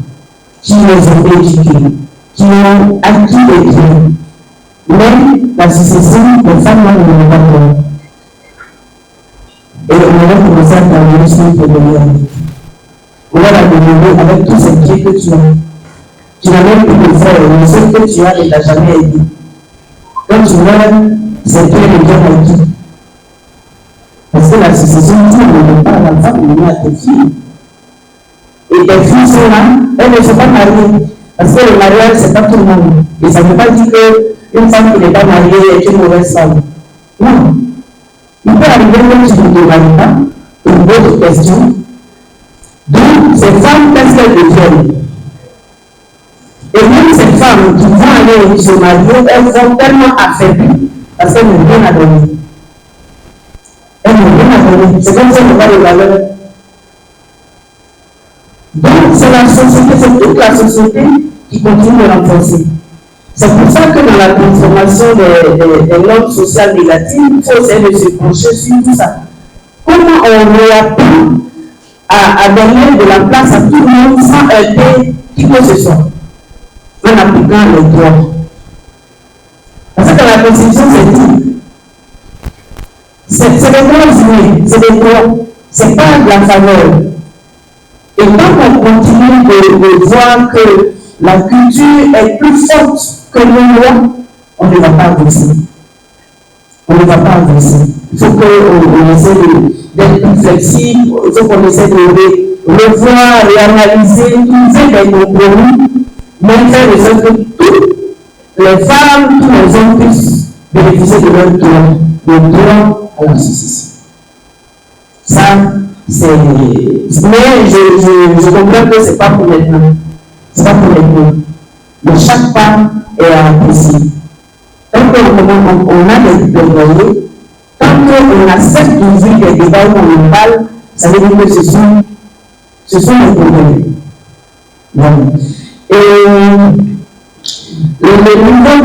S7: qui les ont éduqués, qui ont acquis des biens. Mais la succession, les femmes n'ont pas peur. Et on va commencer à travailler sur le problème. On va la demander avec tous ces pieds que tu as. Tu n'as même plus de frère, mais ce que tu as ne t'a jamais aidé. Quand tu vois, c'est pieds de bien acquis. Parce que la succession, tu ne donnes pas à la femme, mais à tes filles. Et tes filles sont là, elles ne sont pas mariées. Parce que le mariage, ce n'est pas tout le monde. Et ça ne veut pas dire qu'une femme qui n'est pas mariée est une mauvaise femme. Non. Il peut arriver que tu ne te maries pas, une autre question. Donc, ces femmes, qu'est-ce qu'elles deviennent? Et même ces femmes qui vont aller se marier, elles vont tellement affaiblies parce qu'elles n'ont rien à donner. Elles n'ont rien à donner. C'est comme ça qu'on voit les valeurs. Donc, c'est la société, c'est toute la société qui continue de renforcer. C'est pour ça que dans la transformation des normes sociales négatives, il faut essayer de se pencher sur tout ça. Comment on réapprend à donner de la place à tout le monde sans heurter qui que ce soit, en appliquant les droits. Parce que dans la Constitution, c'est dit, c'est des droits humains, c'est des droits, c'est pas de la faveur. Et quand on continue de voir que la culture est plus forte que les lois, on ne va pas avancer. On ne va pas avancer. Il faut qu'on essaie d'être plus flexible, il faut qu'on essaie de revoir, réanalyser, trouver des compromis, mais faire de sorte que toutes les femmes, tous les hommes puissent bénéficier de leur droit, le droit à la succession. Ça, c'est. Mais je comprends que ce n'est pas pour maintenant. Ce n'est pas pour maintenant. Mais chaque femme est à apprécier. Tant qu'on a des plaidoyers, tant qu'on accepte d'ouvrir des débats où on en parle, ça veut dire que ce sont les problèmes. Bon. Et le niveau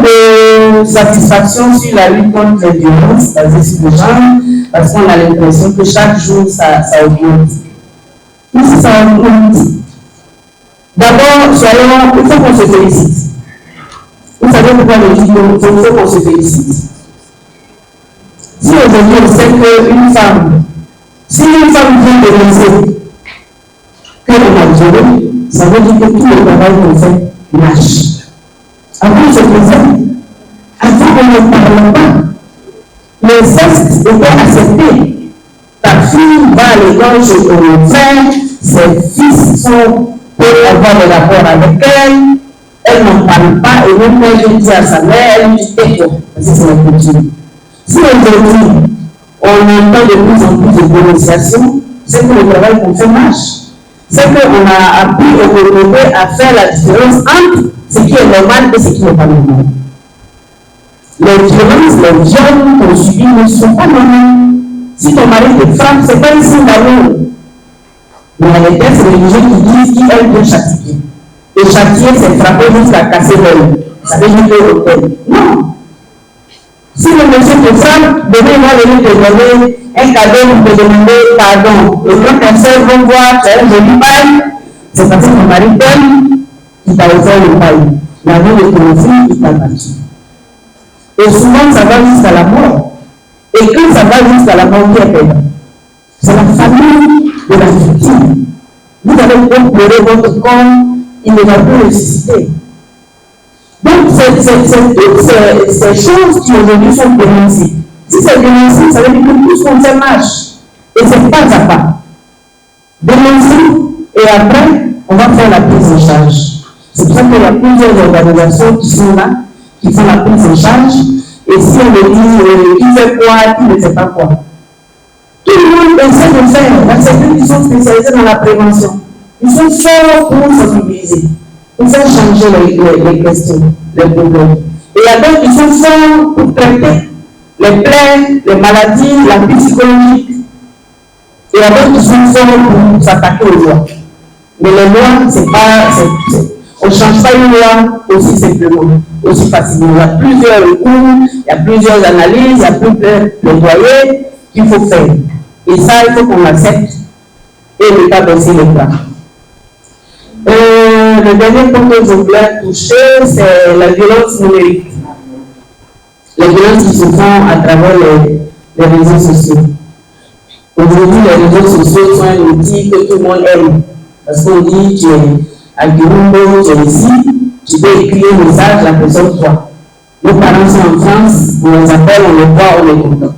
S7: satisfaction sur la lutte contre les violences basées sur le genre, parce qu'on a l'impression que chaque jour, ça augmente. Mais si ça augmente, d'abord, il faut qu'on se félicite. Vous savez pourquoi je dis qu'il faut qu'on se félicite. Si aujourd'hui on sait qu'une femme, si une femme vient dénoncer qu'elle a violé, ça veut dire que tout le travail qu'on fait marche. Avant, je faisais, avant on ne parlait pas. Le sexe était accepté. Ta fille va à l'école chez ton frère, ses fils peuvent avoir des rapports avec elle n'en parle pas, et même quand elle dit à sa mère, elle dit tais-toi, parce que c'est la culture. Si aujourd'hui, on entend de plus en plus de dénonciations, c'est que le travail qu'on fait marche. C'est qu'on a appris aux communautés à faire la différence entre ce qui est normal et ce qui n'est pas normal. Les violences, les viols qu'on subit ne sont pas normales. Si ton mari te frappe, ce n'est pas un signe d'amour. Mais il y a des textes religieux qui disent qu'il peut châtier. Et châtier, c'est frapper jusqu'à casser l'œil. Ça veut dire que l'hôtel. Non. Si le monsieur te frappe, demain il va venir te donner un cadeau pour te demander pardon. Et quand tes soeurs vont voir, tu as un joli bail, c'est parce que ton mari t'aime, qui t'a offert le bail. La vie de ton fils, il t'a battu. Et souvent, ça va jusqu'à la mort. Et quand ça va jusqu'à la mort, qui est perdant? C'est la famille de la victime. Vous avez beau pleurer votre corps, il ne va plus ressusciter. Donc, c'est toutes ces choses qui aujourd'hui sont dénoncées. Si c'est dénoncé, ça veut dire que tout ce qu'on fait marche. Et c'est pas à pas. Dénoncer, et après, on va faire la prise en charge. C'est pour ça qu'il y a plusieurs organisations qui sont là, qui font la prise en charge. Et si on me dit qui fait quoi, qui ne fait pas quoi. Tout le monde essaie de faire. Il y a certains qui sont spécialisés dans la prévention. Ils sont forts pour sensibiliser, pour faire changer les questions, les problèmes. Et il y a d'autres qui sont forts pour traiter les plaies, les maladies, la vie psychologique. Et il y a d'autres qui sont forts pour s'attaquer aux lois. Mais les lois, c'est pas. On ne change pas une loi aussi simplement, aussi facilement. Il y a plusieurs recours, il y a plusieurs analyses, il y a plusieurs plaidoyers qu'il faut faire. Et ça, il faut qu'on l'accepte et ne pas baisser les bras. Le dernier point que je voulais toucher, c'est la violence numérique. Les violences qui se font à travers les réseaux sociaux. Aujourd'hui, les réseaux sociaux sont un outil que tout le monde aime. Parce qu'on dit que à Girumbo, tu es ici, tu peux écrire un message, la personne croit. Nos parents sont en France, on les appelle, on les voit, on est content.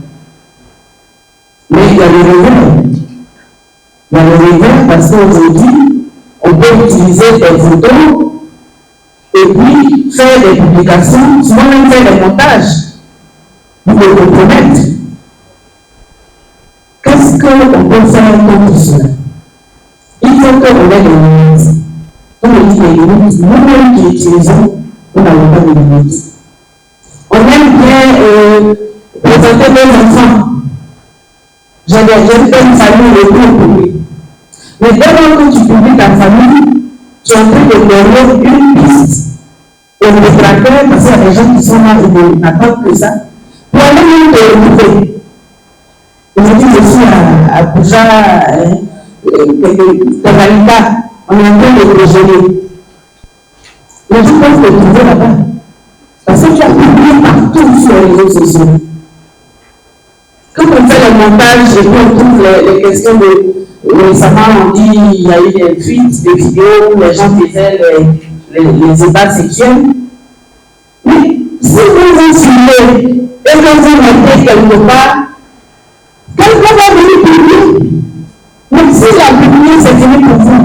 S7: Mais il y a le revers. Il y a le revers parce qu'aujourd'hui, on peut utiliser des photos et puis faire des publications, souvent même faire des montages pour les compromettre. Qu'est-ce qu'on peut faire contre cela? Il faut qu'on ait des limites. Comme on dit les limites, nous-mêmes qui utilisons, on n'a pas de limites. On aime bien présenter nos enfants. J'avais fait une famille le plus public. Mais dès lors que tu publies ta famille, tu es en train de donner une piste aux détracteurs, parce qu'il y a des gens qui sont là et n'attendent que ça, pour aller même te retrouver. Aujourd'hui, je suis à Bouja, Tevalita, on est en train de déjeuner. Les gens peuvent te trouver là-bas. Parce que tu as publié partout sur les réseaux sociaux. Quand on fait le montage et puis on trouve les questions de. Récemment, on dit qu'il y a eu des fuites, des vidéos où les gens faisaient les ébats sexuels. Mais si vous insultez et que vous mettez quelque part, quelqu'un va venir publier. Donc si la publier, c'est fini pour vous.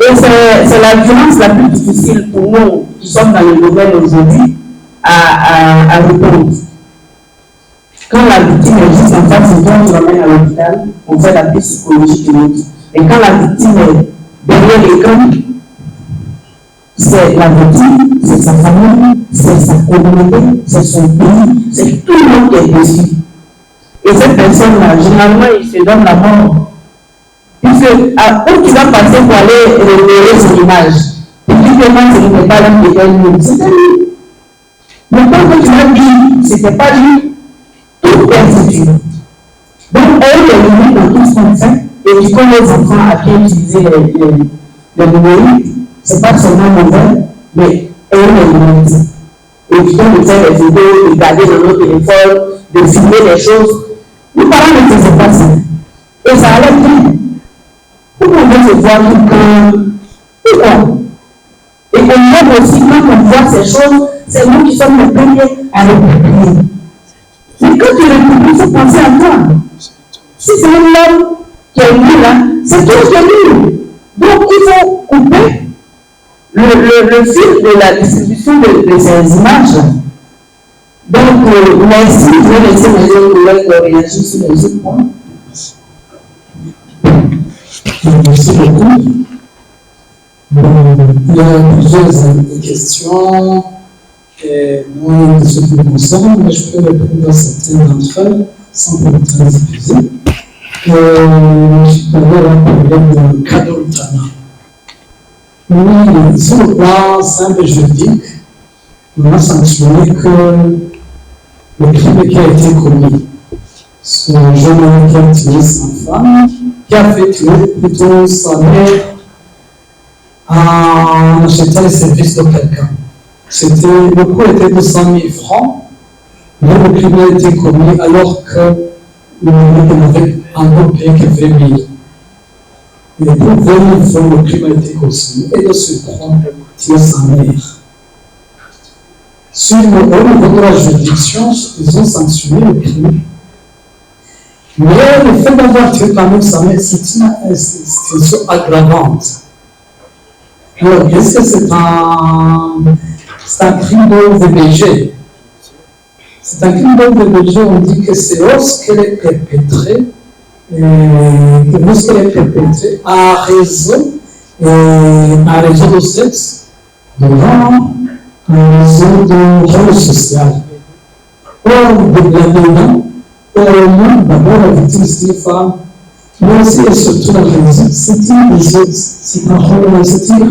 S7: Et c'est la violence la plus difficile pour nous qui sommes dans le domaine aujourd'hui à répondre. Quand la victime est juste en face de toi, tu l'emmènes à l'hôpital, on fait la piste psychologique de l'autre. Et quand la victime est derrière l'écran, c'est la victime, c'est sa famille, c'est sa communauté, c'est son pays, c'est tout le monde qui est dessus. Et cette personne-là, généralement, il se donne la mort. Puisque où tu vas passer pour aller repérer son image, publiquement, ce n'est pas l'homme qui est lui, c'est lui. Le temps que tu as dit, ce n'était pas lui, tout est foutu. Donc, elle est venue dans tout ce qu'on fait, et du coup, les enfants à bien utiliser le numérique, ce n'est pas seulement mauvais, mais elle est venue. Et du coup, de faire des vidéos, de regarder dans nos téléphones, de filmer les choses. Nos parents ne faisaient pas ça. Et ça allait bien. Pourquoi on veut se voir tout comme. Pourquoi? Et on aime aussi, quand on voit ces choses, c'est nous qui sommes les premiers à les publier. Mais quand tu les publies, il faut penser à toi. Si c'est un homme qui est nu là, c'est toi qui es nu. Donc il faut couper le fil de la distribution de ces images. Donc, merci, je vais laisser mes collègues réagir sur les autres points.
S4: Merci beaucoup. Il y a plusieurs questions, moi, de ce qui me concerne, mais je peux répondre à certaines d'entre elles sans pour autant les épuiser. Je parlais d'un problème de Kadoltana. Oui, sur le plan simple et juridique, on a sanctionné que le crime qui a été commis, ce jeune homme qui a tué sa femme, qui a fait tuer plutôt sa mère en achetant les services de quelqu'un. Le coût était de 100 000 francs, mais le crime a été commis alors que le mec avait encore payé que 20 000. Et pour 20 000 francs, le crime a été consommé et de se prendre tuer sa mère. Sur le niveau de la juridiction, ils ont sanctionné le crime. Mais le fait d'avoir tué quand même sa mère, c'est une situation aggravante. Alors, est-ce que c'est un crime de VBG? C'est un crime de VBG, on dit que c'est lorsqu'elle est perpétrée, à raison de sexe, devant un réseau de rôle social. Or, là-dedans, heureusement, d'abord, la victime, c'est une femme, mais aussi et surtout la raison, c'est un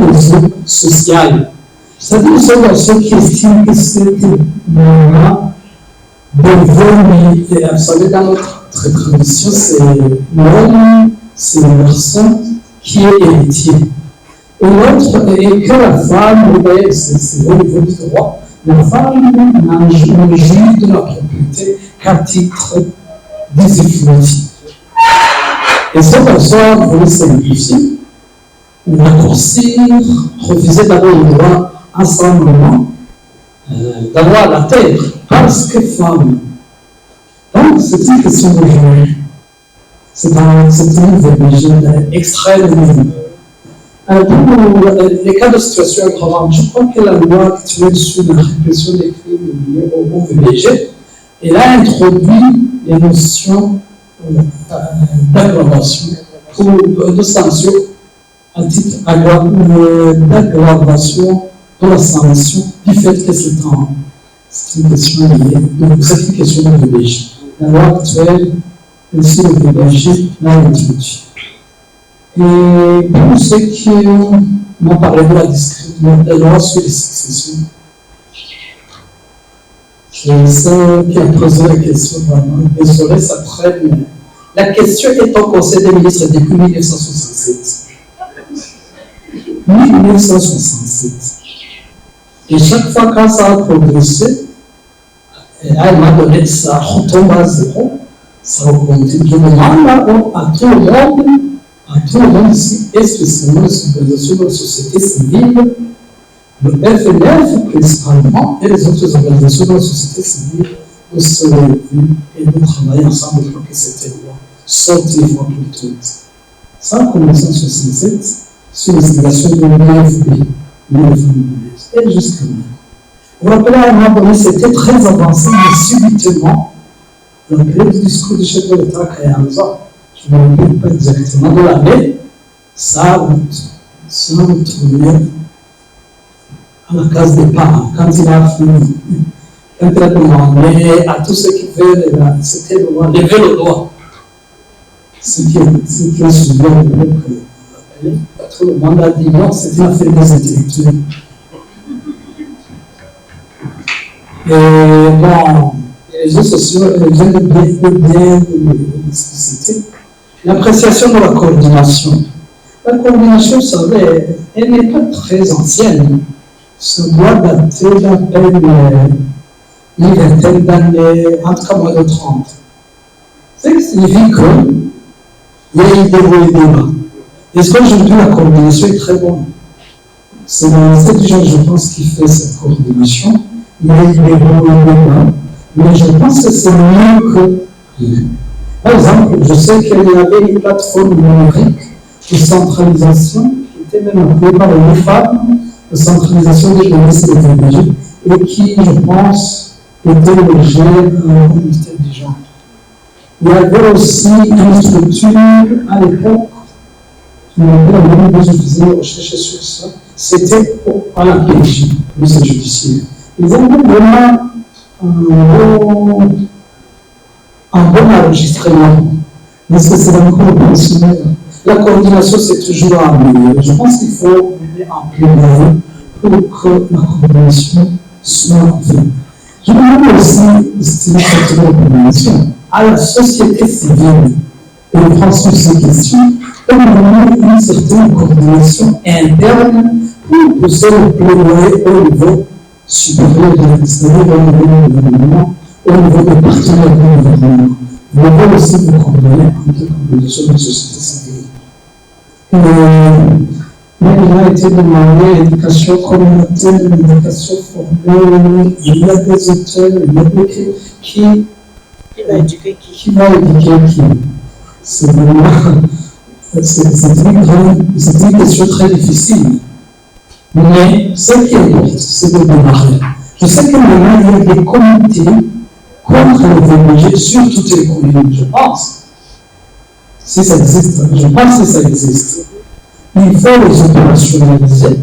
S4: réseau social. C'est-à-dire, ce sont ceux qui estiment que c'est moment de vous savez, dans notre tradition, c'est l'homme, c'est la personne qui est héritier. Et l'autre est que la femme, c'est au niveau du droit, la femme ne jouit de la propriété qu'à titre d'usufruit. Et cette personne voulait simplifier, raccourcir, refuser d'avoir le droit à ce moment d'avoir la terre, parce que femme. Donc, c'est une question de genre. C'est un VBG extrême niveau. Pour les cas de situation aggravante, je crois que la loi actuelle sur la répression des crimes liés au VBG, elle a introduit les notions d'aggravation, de sanction à titre d'aggravation de la sanction du fait que c'est une question liée, c'est une question de VBG. La loi actuelle, sur le VBG, l'a introduit. Et pour ceux qui m'ont parlé de la loi sur les successions, je sais qui a posé la question, vraiment. Désolé, ça traîne. La question est au Conseil des ministres depuis 1967. 1967. Et chaque fois quand ça a progressé, elle m'a donné ça retombe à zéro. Ça augmente. Je demande à tout le monde ici, et spécialement les organisations de la société civile, le FNF principalement, et les autres organisations de la société civile, de se lever et de travailler ensemble pour que cette loi sorte une fois pour toutes. Ça a commencé en 1967 sur les obligations de l'UFB, et jusqu'à maintenant. Vous vous rappelez, à un moment donné, c'était très avancé, mais subitement, dans la période du discours du chef de l'État Kayanza, je ne me rappelle pas exactement de l'année, ça a retourné à la case des parents. Quand il a fini, quand il a demandé à tous ceux qui veulent, c'était de lever le doigt. Ce qui est souvent à l'époque, tout le monde a dit non, c'était l'affaire des intellectuels. Et bon, les réseaux sociaux viennent bien l'expliciter. L'appréciation de la coordination. La coordination, vous savez, elle n'est pas très ancienne. Ça doit dater d'à peine une vingtaine d'années, en tout cas moins de 30. Ce qui signifie qu'il y a eu des hauts et des bas. Est-ce qu'aujourd'hui la coordination est très bonne? C'est dans cette gens, je pense, qui fait cette coordination. Il y a eu des hauts et des bas. Mais je pense que c'est mieux que rien. Par exemple, je sais qu'il y avait une plateforme numérique de centralisation qui était même appelée par les femmes de centralisation des données CDVG et qui, je pense, était logée au ministère du genre. Il y avait aussi une structure à l'époque, je faisais rechercher sur ça, c'était à la PJ, le ministère judiciaire. Ils ont vraiment un bon enregistrement. Est-ce que c'est encore opérationnel? La coordination, c'est toujours à améliorer. Je pense qu'il faut mener en plaidoyer pour que la coordination soit faite. Je voudrais aussi destiner cette coordination à la société civile et prendre sur ces questions pour mener une certaine coordination interne pour pousser le plaidoyer au niveau supérieur c'est-à-dire au niveau du gouvernement, au niveau des partenaires du gouvernement. Vous devez aussi vous coordonner en tant qu'organisation de société civile. Il a été demandé l'éducation communautaire, l'éducation formelle, il y a des auteurs, il y a des qui va éduquer qui? C'est vraiment c'est une question très difficile. Mais ce qui importe, c'est de démarrer. Je sais que maintenant, il y a des comités contre les VBG sur toutes les communes, je pense. Si ça existe, je pense que ça existe. Il faut les opérationnaliser.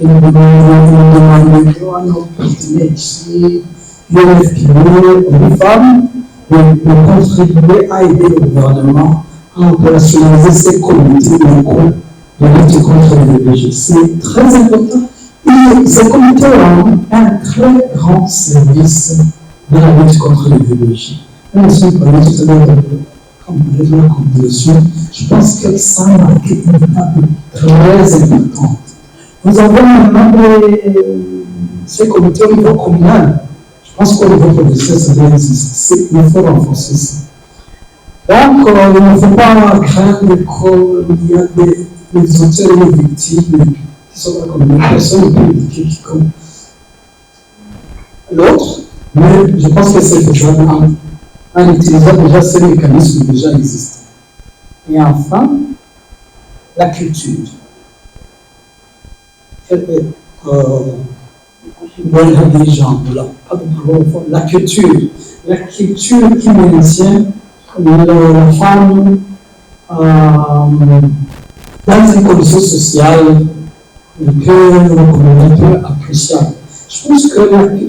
S4: Et nous demandons à nos partenaires ici, les femmes, de contribuer à aider le gouvernement à opérationnaliser ces comités locaux de lutte contre les VBG. C'est très important. Et ces comités ont un très grand service de la lutte contre les VBG. Même si on parlait tout à l'heure de la coordination, je pense que ça a marqué une étape très importante. Nous avons maintenant ces comités au niveau communal. Je pense qu'au niveau provincial, ça doit exister. Il faut renforcer ça. Donc, il ne faut pas craindre qu'il y a des auteurs et des victimes qui sont pas comme des personnes ne peut éduquer quiconque. L'autre, mais je pense que c'est faisable en utilisant déjà ces mécanismes déjà existants. Et enfin, la culture. Des gens, la culture qui maintient la femme dans une condition sociale un peu appréciable. Je pense que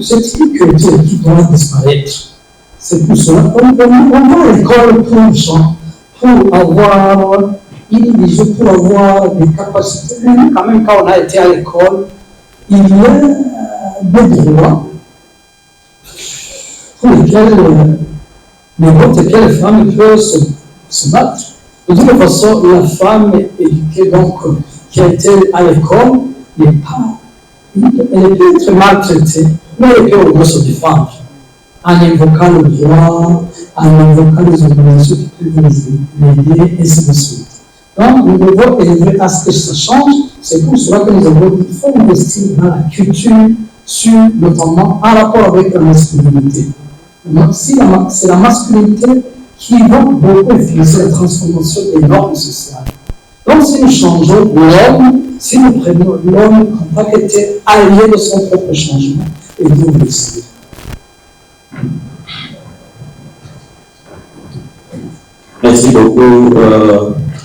S4: c'est une culture qui doit disparaître. C'est pour cela qu'on va à l'école pour avoir pour avoir des capacités. Mais quand même, quand on a été à l'école, il y a des droits pour lesquels n'importe quelle femme peut se battre. De toute façon, la femme éduquée, donc, qui a été à l'école, elle peut être maltraitée, mais elle peut au moins se défendre en invoquant le droit, en invoquant les organisations qui peuvent l'aider, et ainsi de suite. Donc, nous devons œuvrer à ce que ça change. C'est pour cela que nous avons dit qu'il faut investir dans la culture, notamment en rapport avec la masculinité. Donc, c'est la masculinité qui va beaucoup influencer la transformation des normes sociales. Donc, si nous changeons l'homme, si nous prenons l'homme en tant qu'était allié de son propre changement, et nous le savons.
S6: Merci beaucoup,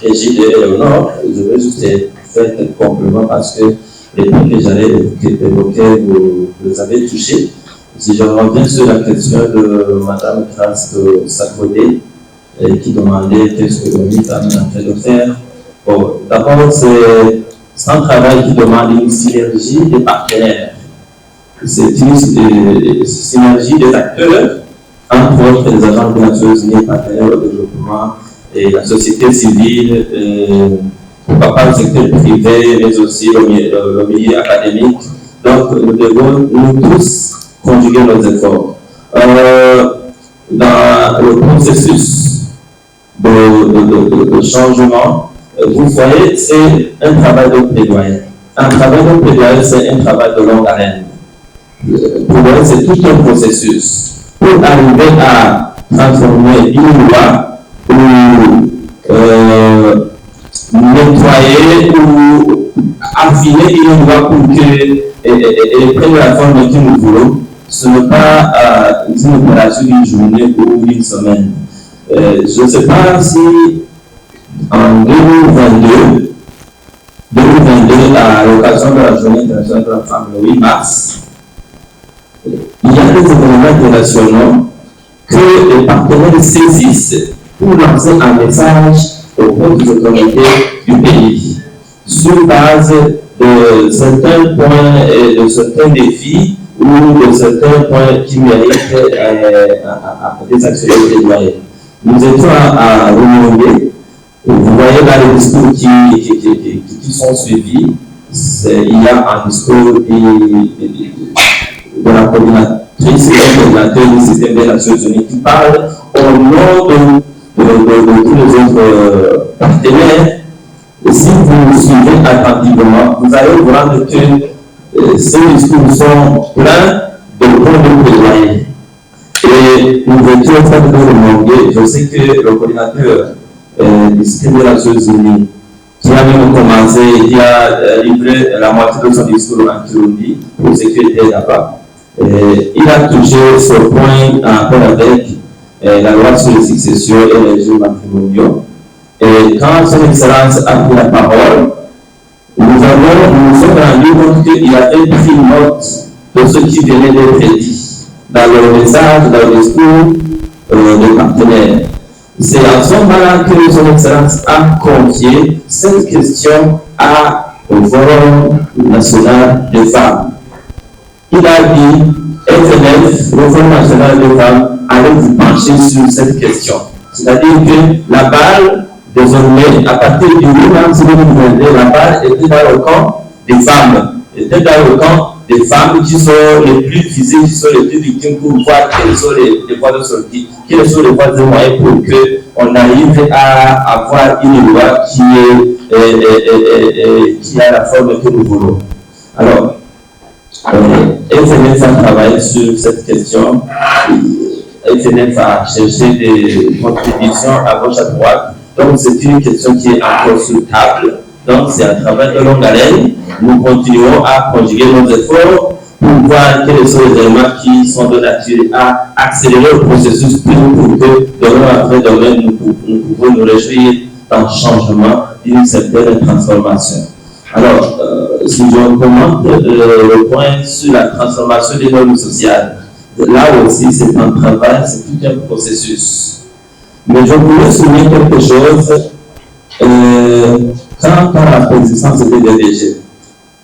S6: Régine et Léonore. Je vais juste faire quelques compléments parce que les points que j'allais évoquer, vous les avez touchés. Si je reviens sur la question de Mme Grace Sarkodé, qui demandait qu'est-ce que l'ONU est en train de faire. Bon, d'abord, c'est un travail qui demande une synergie des partenaires. c'est une synergie des acteurs, entre autres les agents des Nations Unies, partenaires au développement, et la société civile, pourquoi pas le secteur privé, mais aussi le milieu académique. Donc, nous devons, nous tous, conjuguer nos efforts. Dans le processus de changement, vous voyez, c'est un travail de plaidoyer. Un travail de plaidoyer, c'est un travail de longue haleine. Plaidoyer, c'est tout un processus. Pour arriver à transformer une loi ou nettoyer ou affiner une loi pour qu'elle prenne la forme que nous voulons, ce n'est pas une opération d'une journée ou d'une semaine. Je ne sais pas si en 2022, à l'occasion de la Journée internationale de la femme, le 8 mars, il y a des événements internationaux que les partenaires saisissent pour lancer un message auprès des autorités du pays sur base de certains points et de certains défis ou de certains points qui méritent des actions de plaidoyer. Nous étions à Rumongue. Vous voyez là les discours qui sont suivis. Il y a un discours de la coordinatrice et du coordinateur du système des Nations Unies qui parle au nom de tous les autres partenaires. Et si vous suivez attentivement, vous allez vous rendre que ces discours sont pleins de points de plaidoyer. Et nous étions en train de remonter. Je sais que le coordinateur du système des Nations Unies, qui a même commencé, qui a livré la moitié de son discours en Kirundi pour ceux qui étaient là-bas, il a touché ce point en rapport avec la loi sur les successions et les régimes matrimoniaux. Et quand son Excellence a pris la parole, nous sommes rendus compte qu'il avait pris note de ce qui venait d'être dit dans le message, dans le discours des partenaires. C'est à ce moment-là que son Excellence a confié cette question au Forum national des femmes. Il a dit, FNF, le Forum national des femmes, allez vous pencher sur cette question. C'est-à-dire que la balle, désormais, à partir du 8 mars 2022, la balle était dans le camp des femmes. Était dans le camp des femmes qui sont les plus visées, qui sont les plus victimes pour voir quelles sont les voies de sortie, quelles sont les voies de moyens pour qu'on arrive à avoir une loi qui a la forme que nous voulons. Alors, FNF a travaillé sur cette question. FNF a cherché des contributions à gauche à droite. Donc, c'est une question qui est encore sur table. Donc, c'est un travail de longue haleine. Nous continuons à conjuguer nos efforts pour voir quels sont les éléments qui sont de nature à accélérer le processus pour que, demain après demain, nous pouvons nous réjouir d'un changement, d'une certaine transformation. Alors, si je commente le point sur la transformation des normes sociales, là aussi, c'est un travail, c'est tout un processus. Mais je voulais souligner quelque chose. Quand on a la présence des DDG,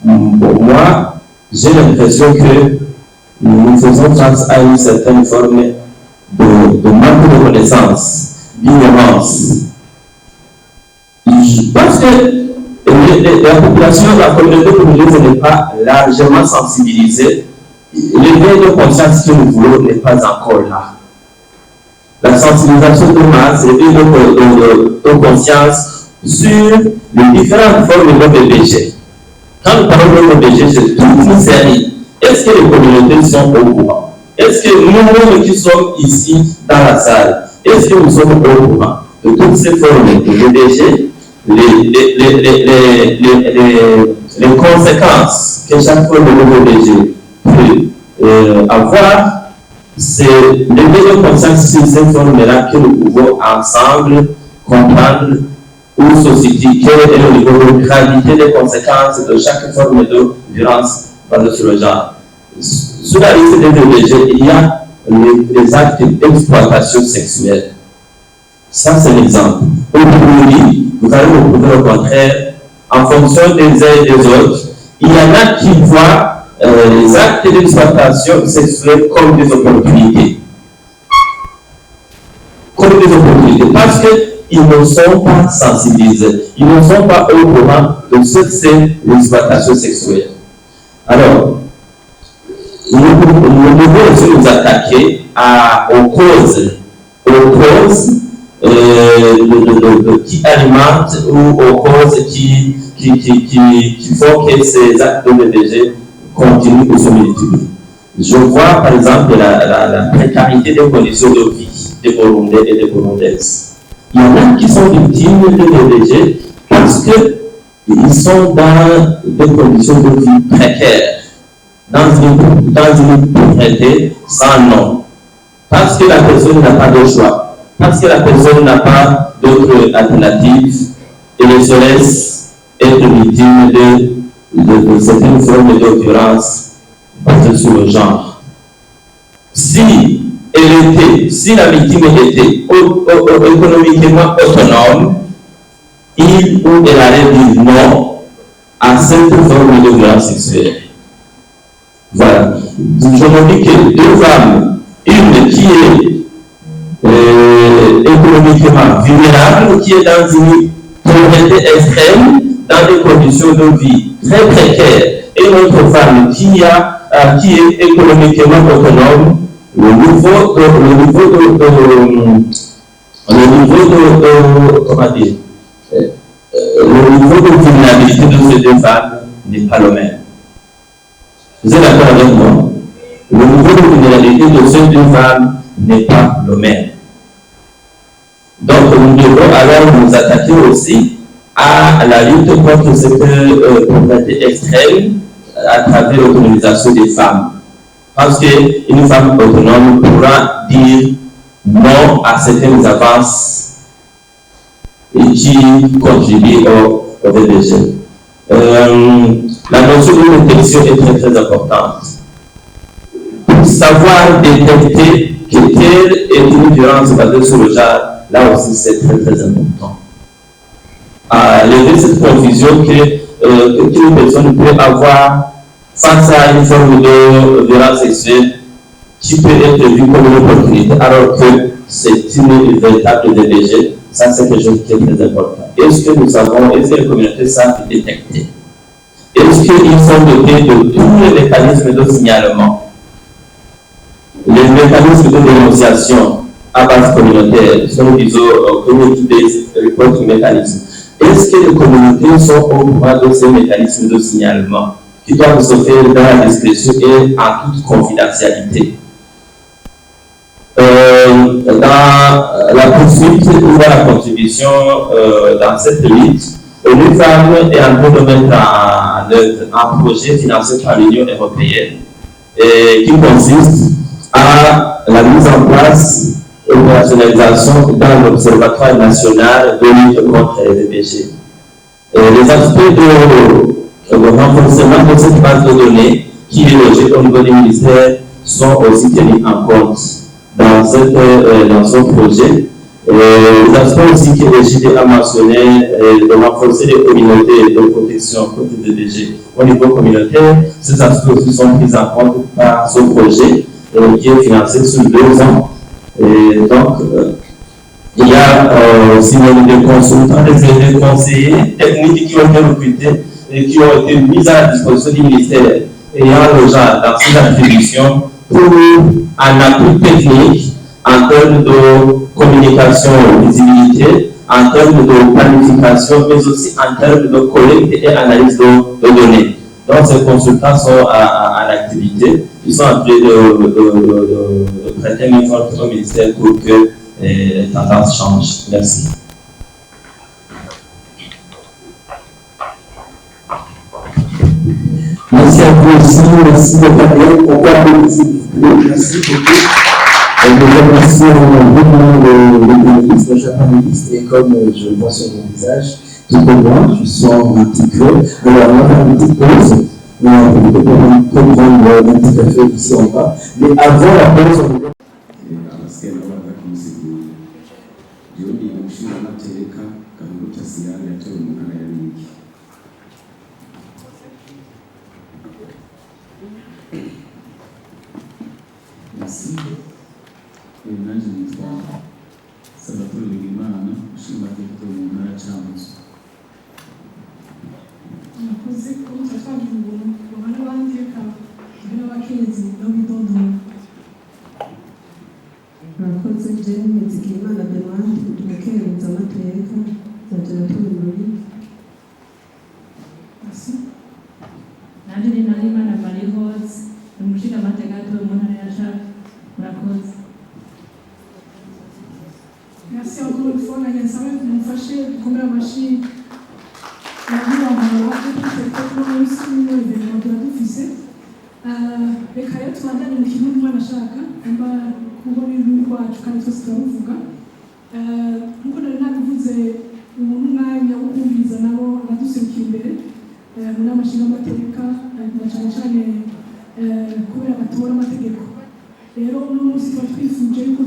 S6: pour moi, j'ai l'impression que nous faisons face à une certaine forme de manque de connaissance, d'ignorance. Parce que la population, la communauté congolaise n'est pas largement sensibilisée. L'éveil de conscience que nous voulons n'est pas encore là. La sensibilisation de masse, l'éveil de conscience sur les différentes formes de BBG. Quand nous parlons de BBG, c'est toute une série. Est-ce que les communautés sont au courant? Est-ce que nous-mêmes qui sommes ici dans la salle, est-ce que nous sommes au courant de toutes ces formes de BBG, les conséquences que chaque forme de BBG peut avoir? C'est l'éveil de conscience sur ces formes-là que nous pouvons ensemble comprendre ou se situer quel est le niveau de gravité des conséquences de chaque forme de violence basée sur le genre. Sur la liste des BBG, il y a les actes d'exploitation sexuelle. Ça, c'est l'exemple. Aujourd'hui, vous allez vous prouver le contraire. En fonction des uns et des autres, il y en a qui voient les actes d'exploitation sexuelle comme des opportunités. Comme des opportunités, parce qu'ils ne sont pas sensibilisés, ils ne sont pas au courant de ce que c'est l'exploitation sexuelle. Alors, nous devons aussi nous attaquer aux causes qui alimentent ou aux causes qui font que ces actes de VBG continuent ou se multiplient. Je vois par exemple la précarité des conditions de vie des Burundais et des Burundaises. Il y en a qui sont victimes de VBG parce qu'ils sont dans des conditions de vie précaires, dans une pauvreté sans nom. Parce que la personne n'a pas de choix, parce que la personne n'a pas d'autre alternative, et ne se laisse être victime de certaines formes de violence basées sur le genre. Si la victime était économiquement autonome, il ou elle allait dire non à cette forme de violence sexuelle. Voilà. Je me dis que deux femmes, une qui est économiquement vulnérable, qui est dans une pauvreté extrême, dans des conditions de vie très précaires, et une autre femme qui est économiquement autonome, le niveau de vulnérabilité de ces deux femmes n'est pas le même. Vous êtes d'accord avec moi? Le niveau de vulnérabilité de ces deux femmes n'est pas le même. Donc, nous devons alors nous attaquer aussi à la lutte contre cette pauvreté extrême à travers l'autonomisation des femmes. Parce qu'une femme autonome pourra dire non à certaines avances qui contribuent au VBG. La notion de protection est très très importante. Pour savoir détecter que telle est une violence basée sur le genre, là aussi c'est très très important. Lever cette confusion qu'une personne peut avoir face à une forme de violence sexuelle qui peut être vue comme une opportunité, alors que c'est une véritable VBG. Ça, c'est quelque chose qui est très important. Est-ce que les communautés savent détecter? Est-ce qu'ils sont dotés de tous les mécanismes de signalement? Les mécanismes de dénonciation à base communautaire sont community-based reporting mechanisms. Est-ce que les communautés sont au courant de ces mécanismes de signalement qui doivent se faire dans la discrétion et en toute confidentialité? Dans la poursuite ou la contribution dans cette lutte, une femme est en train de mettre en œuvre un projet financé par l'Union européenne et qui consiste à la mise en place et opérationnalisation dans l'Observatoire national de lutte contre les VBG. Les aspects de renforcement de cette base de données qui est logée au niveau du ministère sont aussi tenus en compte dans ce projet. Les aspects aussi que le JD a mentionné, de renforcer les communautés de protection contre les VBG au niveau communautaire, ces aspects aussi sont pris en compte par ce projet qui est financé sur 2 ans. Et donc, il y a aussi des consultants, des conseillers techniques qui ont été recrutés et qui ont été mis à la disposition du ministère ayant le genre dans ses attributions pour un appui technique en termes de communication, visibilité, en termes de planification, mais aussi en termes de collecte et analyse de données. Donc, ces consultants sont à l'activité. Ils sont en train de prêter une force au ministère pour que les tendances changent. Merci.
S2: Merci à vous aussi, merci de parler. On peut applaudir. Merci beaucoup. Je remercie vraiment le prochain panéliste et comme je le vois sur mon visage, tout pour moi, je sens un petit creux. Alors, on va faire une petite pause. On va prendre un petit café ici en bas. Mais avant la pause, on va.
S9: nanjye nitwa Salvatore Bigirimana umushingamateka mu ntara ya Cankuzo.
S1: Murakoze ko mutafanga ubuntu babana n'abandi reka tugire n'abakenyezi nabo bidondora.
S5: Murakoze Jane Nzikimana Benoit umukenyezi amateka Salvatore Muri.
S1: Merci.
S10: Nanjye ni Nahimana Marie Rose umushingamateka mu ntara ya Cankuzo. Murakoze.
S1: Merci encore une fois, Nanya Samuel, pour nous fâcher, pour combien de machines. La vie en va c'est peut-être aussi une événement de la d'office. Reka rero tubandane mu kintu umwana ashaka amba kubona ibintu rwacu kandi twese turavuga. Nkuko nari nabivuze umuntu mwanya wo kumviriza nabo abaduserukiye imbere mu nama nshingamateka na cyane cyane kubera batora amategeko. Rero uno munsi tuba twifuje yuko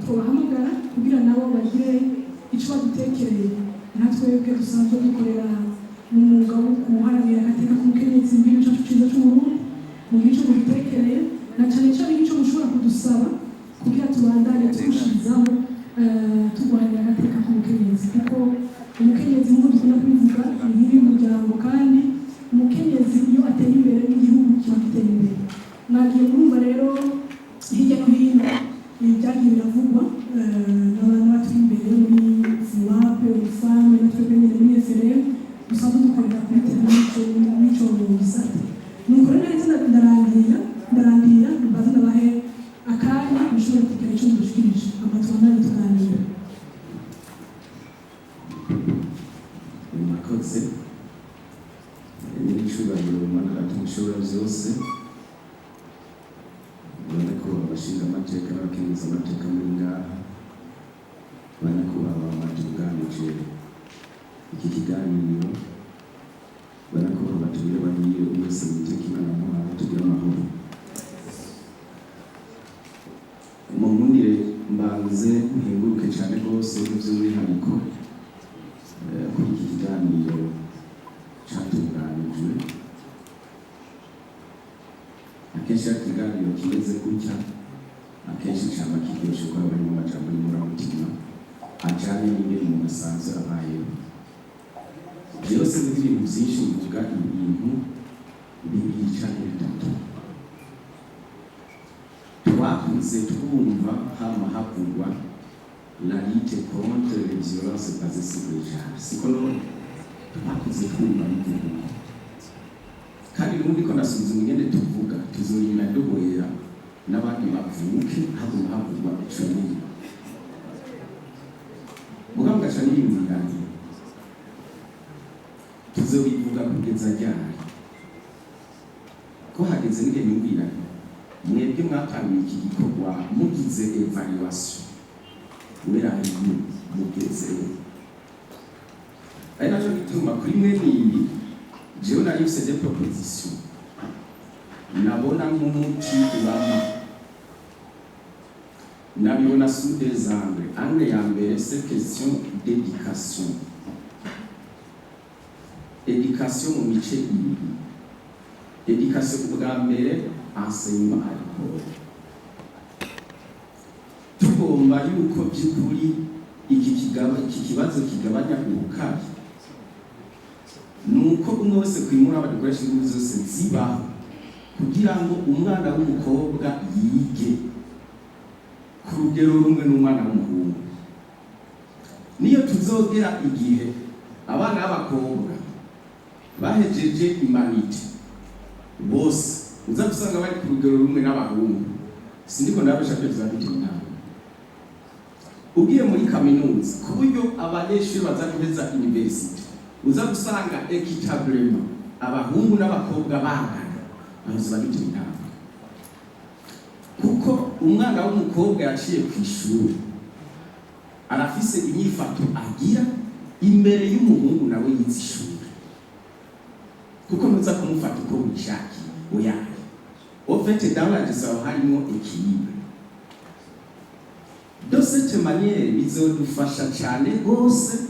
S1: twobahamagara kugira nabo bagire icyo badutekereye natwebwe dusanzwe dukorera mu mwuga wo guharanira agateka k'umukenyezi mu gihugu cyacu cyiza cy'Uburundi mu gice mudutekereye na cyane cyane icyo mushobora kudusaba kugira tubandanye turushirizaho turwanira agateka k'umukenyezi kuko umukenyezi nk'uko dukunda kubivuga ni nk'umuryango kandi umukenyezi iyo ateye imbere n'igihugu kiba giteye imbere. Mwagiye murumva rero hirya no hino ibyagiye biravugwa n'abantu baturi imbere muri FUAP, UFAM, natwebwe nyine muri FRM dusanzwe dukorera kuri n'icyo gisate. Nuko rero nahise ndarandira mbaze ndabahe akanya mushobora kugira icyo mudushikirije amatwandane tuganira.
S11: Murakoze n'icyubahiro Imana atumushobora byose. Ubona ko abashingamateka n'abakenyezi amateka muri ngaha banakubahwa batuganije iki kiganiro, banakubahwa batubwire bariye wese witeka Imana muhawe tugira amahoro. Mumundire mbanze muhinguruke cyane rwose by'umwihariko kuri iki kiganiro cyatunganijwe. Akenshi ikiganiro kimeze gutya akenshi cyaba kiryoshye ko harimo amajambo y'inkoramutima ajyanye n'ibintu umuntu asanzwe abayeho. Byose ni ibintu byinshi bivuga ibintu bibiri cyangwa bitatu. Twakunze twumva hama havugwa la lutte contre les violences basées sur le genre. Siko none twakunze twumva bivuga kandi n'ubundi ko nasubiza umugende tuvuga tuzorinda duhorera n'abandi bavuke haguma havugwa ico nyine muganga gaca n'iyumviranye tuzobivuga kugeza ryari ko hageze n'igihe yumviranye mwebwe mwatangiye iki gikorwa mugize evaluation kubera ibintu mugezeho ari nacyo gituma kuri mwe n'ibi jewe nari mfise des propositions nabona nk'umuti ubama nabibona sous des angles. Angle ya mbere c'est question d'éducation. Éducation mu mice ibiri. Éducation bwa mbere enseignement à l'école. Tugomba yuko by'ukuri iki kibazo kigabanya ubukari nuko umwe wese kwimura abadukoresha ingufu zose zibaho kugira ngo umwana w'umukobwa yige ku rugero rumwe n'umwana w'umuhungu. Niyo tuzogera igihe abana b'abakobwa bahejeje imanite bose uza gusanga bari ku rugero rumwe n'abahungu, sindiko ndabasha byo tuzabitira inama. Ugiye muri kaminuza ku buryo abanyeshuri bazakomeza university uza gusanga equitablement abahungu n'abakobwa bangana, baza babitira inama. Kuko umwana w'umukobwa yaciye ku ishuri arafise inyifato agira imbere y'umuhungu nawe yize ishuri, kuko nuza kumufata uko wishaki uyaye ofete dans aho harimo équilibre. De cette manière bizodufasha cyane rwose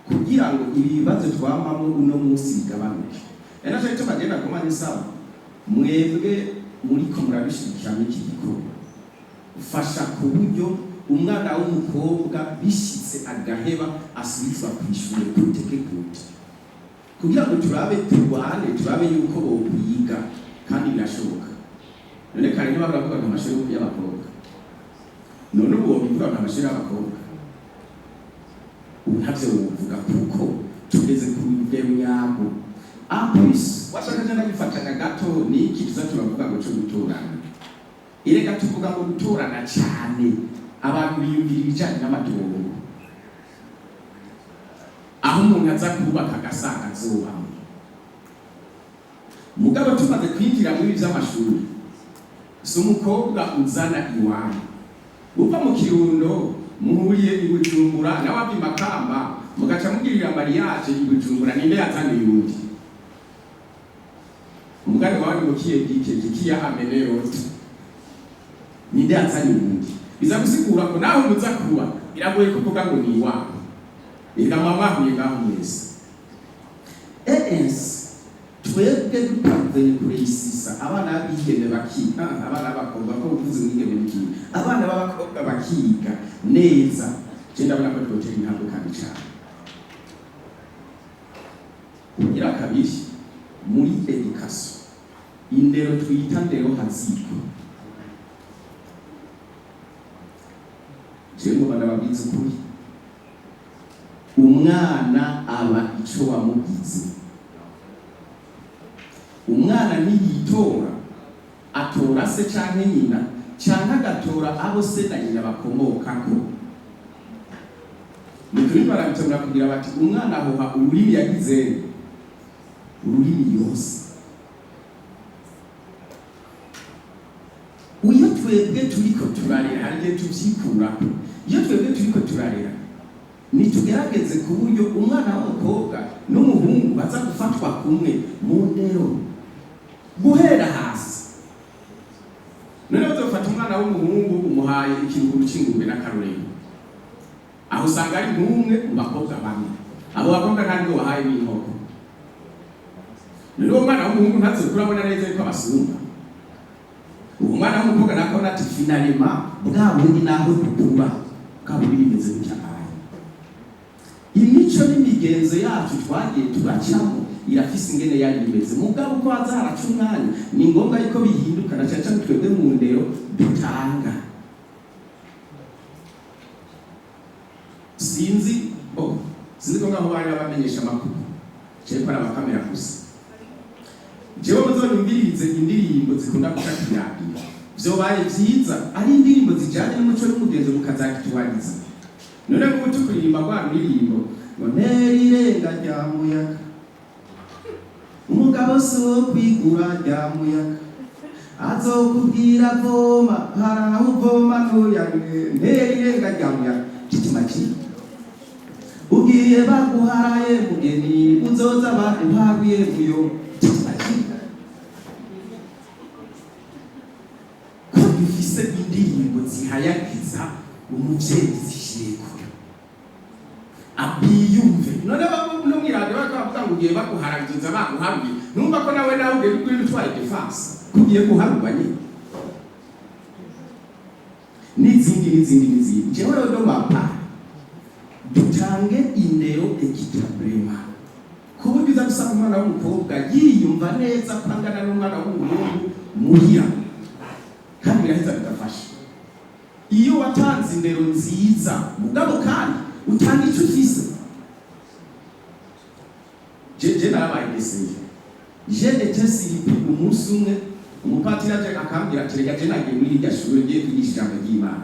S11: kugira ngo ibibazo twamamo uno munsi bigabanuke. Enaje cyo bagenda komanya sawa mwebwe muri ko murabishikira n'iki gikorwa fasha ku buryo umwana w'umukobwa bishyitse agaheba asubizwa ku ishuri kuteke kute kugira ngo turabe yuko bokwiga kandi birashoboka. None kare niba baravuga ngo amashuri y'abakobwa, none ubu bivuga ngo amashuri y'abakobwa ubu ntabyo wovuga kuko tugeze ku rugero nyarwo. Amplis washaka jana gifatanya gato ni iki tuza turavuga ngo cyo gutorana. Ireka tuvuga ngo gutorana cyane abantu biyumvira ibijyanye n'amatongo, aho umuntu aza kubaka agasanga azubamo. Mugabo tumaze kwinjira muri by'amashuri, si umukobwa uzana iwanyu uva mu Kirundo muhuriye i Bujumbura nawe ava i Makamba mugaca mugirira mariage i Bujumbura, ninde yazaniye undi? Umugani wawe ngo kiya amene yote, ninde yazaniye undi? Biza gusigura ko naho muza kuba biragoye kuvuga ngo ni iwawe, ega mama huye ngaho mwese. Twebwe dutandukanye kureyisisa abana b'igeme bakiga, abana b'abakobwa ko uvuze mwigeme bikiga, abana b'abakobwa bakiga neza, je ndabona ko twotera intambwe kandi cyane. Kugira kabiri muri education, indero twita ndero haziko. Je ngo bana babwiza ukuri, umwana aba ico wamugize. Umwana ntiyitora, atora se canke nyina, canke agatora abo se na nyina bakomokako. Nikuri barabitora kugira bati umwana ahoha ururimi yagize, ururimi yose. Iyo twebwe turiko turarera hari igihe tuvyikurako. Iyo twebwe turiko turarera nitugerageze ku buryo umwana w'umukobwa n'umuhungu baza gufatwa kumwe mu ndero guhera hasi. None bazofata umwana w'umuhungu umuhaye ikiruhuko c'ingurube n'akarorero, aho usanga ari nk'umwe mu bakobwa bamwe, abo bakobwa ntabwo wahaye n'inkoko. None uwo mwana w'umuhungu ntazokura abona neza yuko abasumba. Uwo mwana w'umukobwa nakabona ati finalema bwa bundi naho dukura bwa bundi bimeze gutya. Imico n'imigenzo yacu twagiye tugacamo irafise ingene yari imeze, mugabo uko haza haraca umwanya ni ngombwa yuko bihinduka na cyane twebwe mu ndero dutanga. Sinzi ko ngaho bari abamenyesha amakuru cyane ko ari abakamera gusa. Jewe muzonyumvirize indirimbo zikunda gushaka iradiyo, vyobaye vyiza ari indirimbo zijanye n'umuco n'umugenzo mukazakitwariza. None ngo tukuririmba kwa ndirimbo ngo nerirenga rya muyaga, umugabo so kwigura rya muyaga, azokubwira voma haraho uvoma ntuyange, nerirenga rya muyaga kitimaki ugiye baguharaye mugeni uzoza baguhaguye muyo kitimaki. Ko bifise indirimbo zihayagiza umuvyeyi zishireko abiyumve. None no mwiradiyo bakavuga ngo ugiye baguharagiza baguharuye, numva ko nawe ugiye kuri bitwaye defense kugiye guharurwa nyine n'izindi. Jewe rero mapa dutange indero equitablema ku buryo uza gusanga umwana w'umukobwa yiyumva neza kwangana n'umwana w'umuhungu muhira, kandi biraheza bigafasha. Iyo watanze indero nziza mugabo kandi utanga icyo ufise. Je narabaye deseye, je était siripi umunsi umwe umupatiri aje akambwira ati reka je nagiye muri irya shuri ngiye kwigisha ijambo ry'Imana.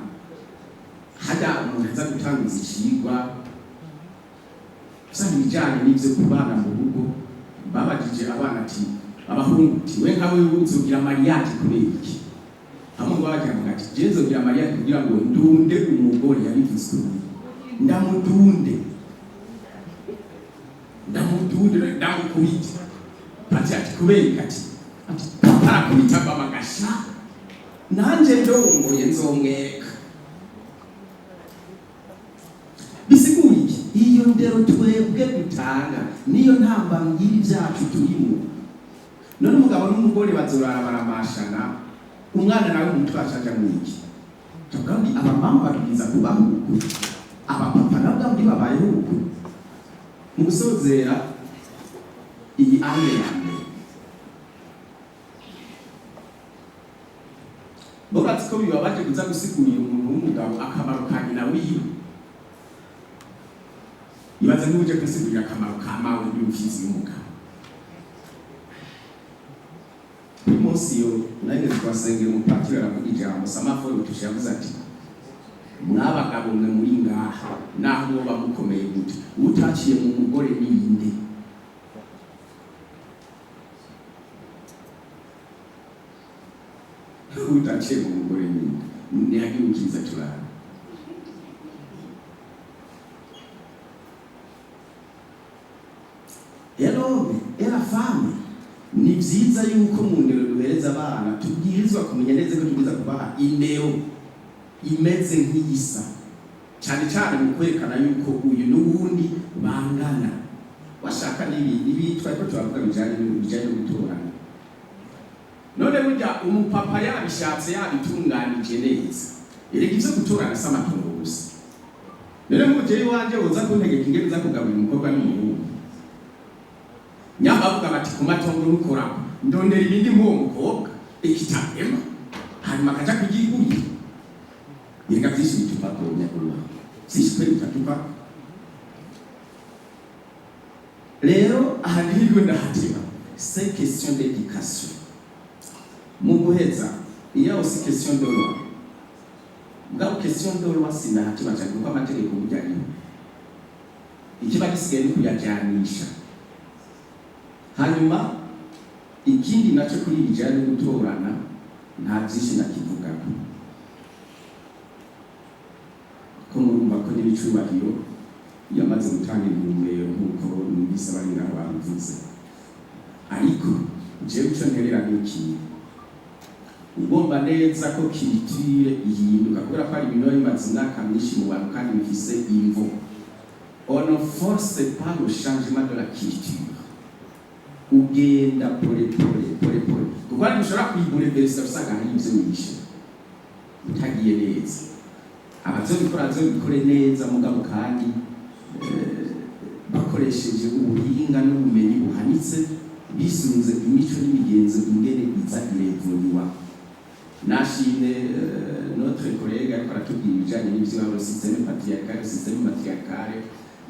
S11: Hajya umuntu aza gutangiza ikigwa usanga ibijyanye n'ibyo kubana mu rugo, babajije abana ati abahungu ati we nkawe uzogira mariage kubera iki? Aho bagira ngo ati je nzogira mariage kugira ngo ndunde umugore yabivuze, ndamudunde ndamukubita. Ati kubera ati arakubita bamagasha nanje ndongoye nzomweka. Bisigura iki? Iyo ndero twebwe dutanga niyo ntambamira ibyacu turimo. None umugabo n'umugore bazorara baramashana, umwana nawe umutwasha aja mwiki tuvuga ngo abamama babwiza kubaho uku abapapa nabwo ndi babayeho uku mu gusozera iyi ane ya mbere boratse ko bibabaje kuza gusigurira umuntu w'umugabo akamaro ka nyina wiwe ibaze n'uje gusigurira akamaro ka mawe y'umfizi y'umugabo uyu munsi yo nageze twasengera umupatiri aravuga ijambo Samaforo Butushe yavuze ati mwabagabo mwe muri ngaha naho muba mukomeye gute utaciye mu mugore n'iyindi utaciye mu mugore n'iyindi ntiyagiukiza turara era femme ni byiza yuko mu ndero duhereza abana tubwirizwa kumenya neza ko tubwiza kubaha indero imeze nk'iyisa cyane cyane mu kwerekana yuko uyu n'ubundi bangana washaka n'ibi twari ko turavuga bijyanye no gutorana none burya umupapa yabishatse yabitunganije neza erega ibyo gutorana si amatungo gusa rero nk'umubyeyi wanjye woza kuntegeka ingene uza kugaburira umukobwa n'umuhungu nyabavuga bati ku matongo n'ukora ndondera ibindi nk'uwo mukobwa ikitabema hanyuma akaja kugigurira erega byinshi bituva ku nyakubahwa byinshi kwe bitatuva rero aha nihirwe ndahateba c'est question d'éducation mu guheza iyo aussi question de loi ngabo question de loi sinahateba cyane kuko amategeko burya ikiba gisigaye ni kuyajyanisha hanyuma ikindi nacyo kuri bijyanye no gutorana nta byinshi nakivugaho ko murumva ko n'ibicubahiro yamaze gutanga intumbero nk'uko numvise abari ngaho babivuze ariko jewe icyo nterera n'ikintu ugomba neza ko culture ihinduka kubera ko hari ibintu biba bimaze imyaka myinshi mu bantu kandi bifise imvo on ne force pas le changement de la culture ugenda pole kuko ari ushobora kwigura verisa usanga hari ibyo wishe utagiye neza abazobikore neza mugabo kandi bakoresheje ubuhinga n'ubumenyi buhanitse bisunze imico n'imigenzo ingene iza irevuriwa nashimye notre collègue ariko aratubwira ibijanye n'ivy'iwabo système patriarcale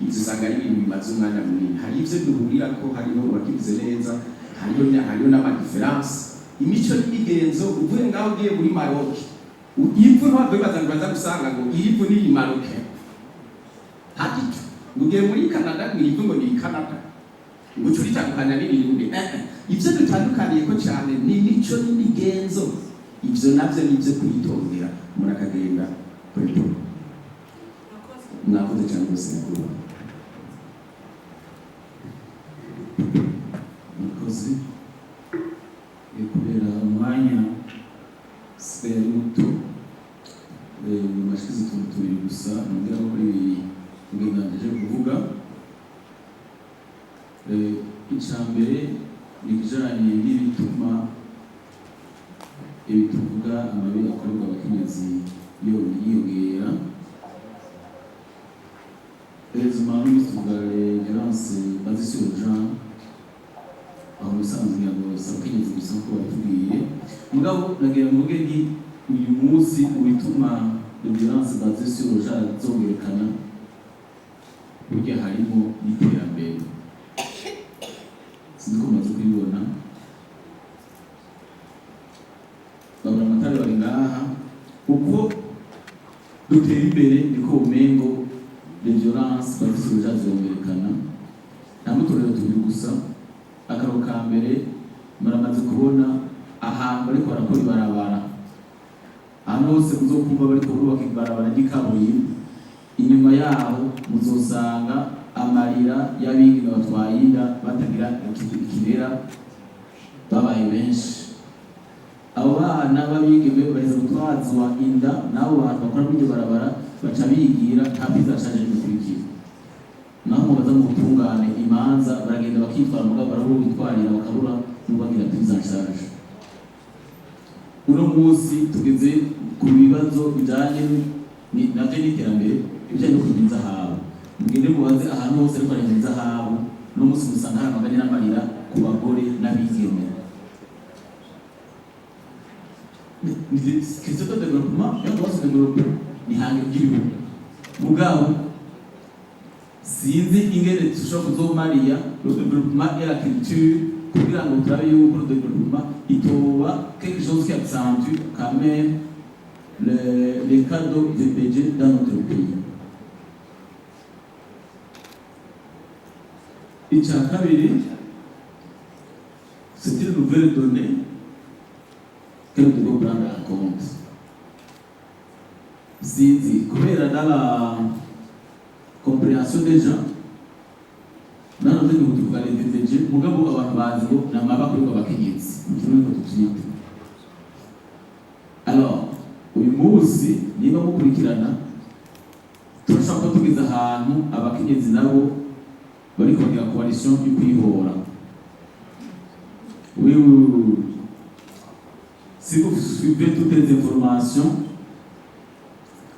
S11: ibyo usanga ari ibintu bimaze umwanya munini hari ibyo duhurira ko hariho wakivuze neza hariho n'amadiferanse imico n'imigenzo uvuye ngaho ugiye muri Maroc ivu ntabwo bibaza ngo baza gusanga ngo ivu ni Maroc hatito ugiye muri Canada ngo ivu ngo ni Canada ngo turitandukanya n'ibindi ibyo dutandukaniye ko cyane ni imico n'imigenzo ibyo nabyo ni ibyo kwitondera murakagenda kuri mwakoze cyane rwose mukuru
S9: mukozi kubera umwanya sigaye ari muto bashize utuntu tubiri gusa nongera kuri ngendanije kuvuga icya mbere ni ikijanye n'ibituma tuvuga amabi akorerwa abakenyezi yiyongera hezima n'ibituvuga violence basée sur le genre aho musanzwe ngo abakenyezi gusa ko batubwiye mugabo nagira mvuge ni uyu munsi ubituma violence basée sur le genre zongerekana burya harimo n'iterambere sinzi ko maze kubibona babura amatara bari ngaha uko dutera imbere niko umengo les violences basées sur le genre zongerekana nta mutorero tubiri gusa akaro ka mbere muramaze kubona ahantu bariko barakora ibarabara ahantu hose muzokumva bariko bubaka ibarabara ry'ikaburimbo inyuma yaho muzosanga amarira y'abigeme batwaye inda batagira ikirera babaye benshi abo bana b'abigeme baheza gutwazwa inda n'abo bantu bakora muri iryo barabara baca bigira nta bwiza ashaje bikurikira naho mubaza mu gutungane imanza baragenda bakitwara mugabo barabura bitwarira bakabura n'ubagira bwiza ashaje uno munsi tugeze ku bibazo bijyanye nabyo n'iterambere ibijyanye no kugira inzahabu mugende mubaze ahantu hose ariko hari inzahabu uno munsi musanga hari amaganya n'amarira ku bagore n'abigeme question de développement et on doit se développer ni hangi ry'ibihugu mugabo sinzi ingene dushobora kuzomariya le développement et la culture kugira ngo turabe yuko le développement itoba quelque chose qui accentue quand même les cadeaux de budget dans notre pays. Icya kabiri c'est une nouvelle donnée que nous devons prendre en compte. Si kubera dans la compréhension des gens dans notre gihugu tuvuga les budget mugabo abantu bazi ngo n'amabakorerwa abakenyezi kimwe ko tuvyita. Alors uyu munsi niba mukurikirana turashaka ko tugeza ahantu abakenyezi nabo bari kugira coalition yo kwihora. Oui, si vous suivez toutes les informations,